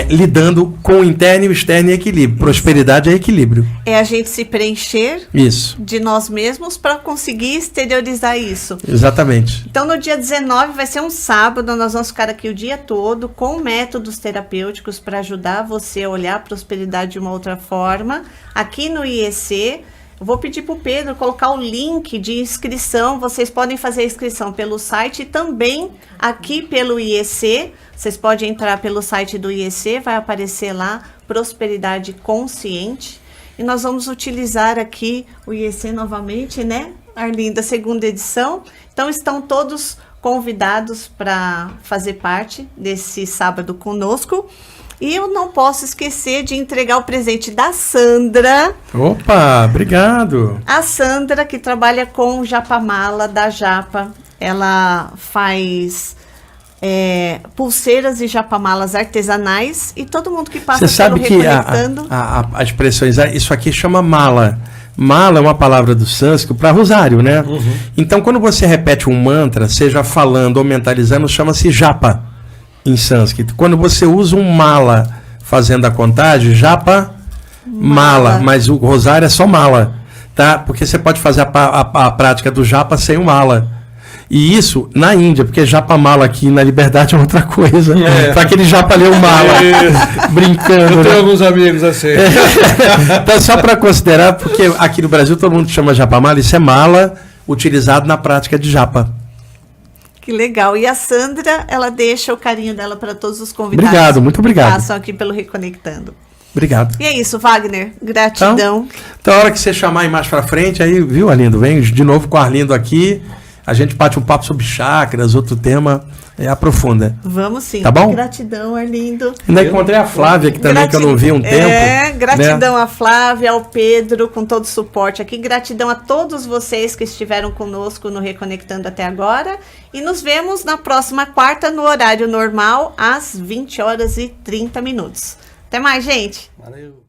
lidando com o interno e o externo em equilíbrio. Prosperidade é equilíbrio. É a gente se preencher isso, de nós mesmos para conseguir exteriorizar isso. Exatamente. Então, no dia 19, vai ser um sábado, nós vamos ficar aqui o dia todo com métodos terapêuticos para ajudar você a olhar a prosperidade de uma outra forma. Aqui no IEC, eu vou pedir para o Pedro colocar o link de inscrição. Vocês podem fazer a inscrição pelo site e também aqui pelo IEC. Vocês podem entrar pelo site do IEC, vai aparecer lá, Prosperidade Consciente. E nós vamos utilizar aqui o IEC novamente, né, Arlinda, segunda edição. Então, estão todos convidados para fazer parte desse sábado conosco. E eu não posso esquecer de entregar o presente da Sandra. Opa, obrigado. A Sandra, que trabalha com o Japamala, da Japa. Ela faz pulseiras e japamalas artesanais. E todo mundo que passa pelo Reconectando... Você sabe que as expressões, isso aqui chama mala. Mala é uma palavra do sânscrito para rosário, né? Uhum. Então, quando você repete um mantra, seja falando ou mentalizando, chama-se japa. Em sânscrito. Quando você usa um mala fazendo a contagem, japa, mala, mas o rosário é só mala, tá? Porque você pode fazer a prática do japa sem o mala. E isso na Índia, porque japa mala aqui na Liberdade é outra coisa. Para aquele japa ler o mala, brincando. Eu tenho alguns amigos assim. Então, só para considerar, porque aqui no Brasil todo mundo chama japa mala, isso é mala utilizado na prática de japa. Que legal. E a Sandra, ela deixa o carinho dela para todos os convidados. Obrigado, muito obrigado. Que passam aqui pelo Reconectando. Obrigado. E é isso, Wagner. Gratidão. Então, a hora que você chamar aí mais para frente, aí, viu, Arlindo? Vem de novo com o Arlindo aqui. A gente bate um papo sobre chakras, outro tema, aprofunda. Vamos sim. Tá bom? Gratidão, Arlindo. Ainda encontrei a Flávia aqui também, que eu não vi há um tempo. Gratidão, né? A Flávia, ao Pedro, com todo o suporte aqui. Gratidão a todos vocês que estiveram conosco no Reconectando até agora. E nos vemos na próxima quarta, no horário normal, às 20h30. Até mais, gente. Valeu.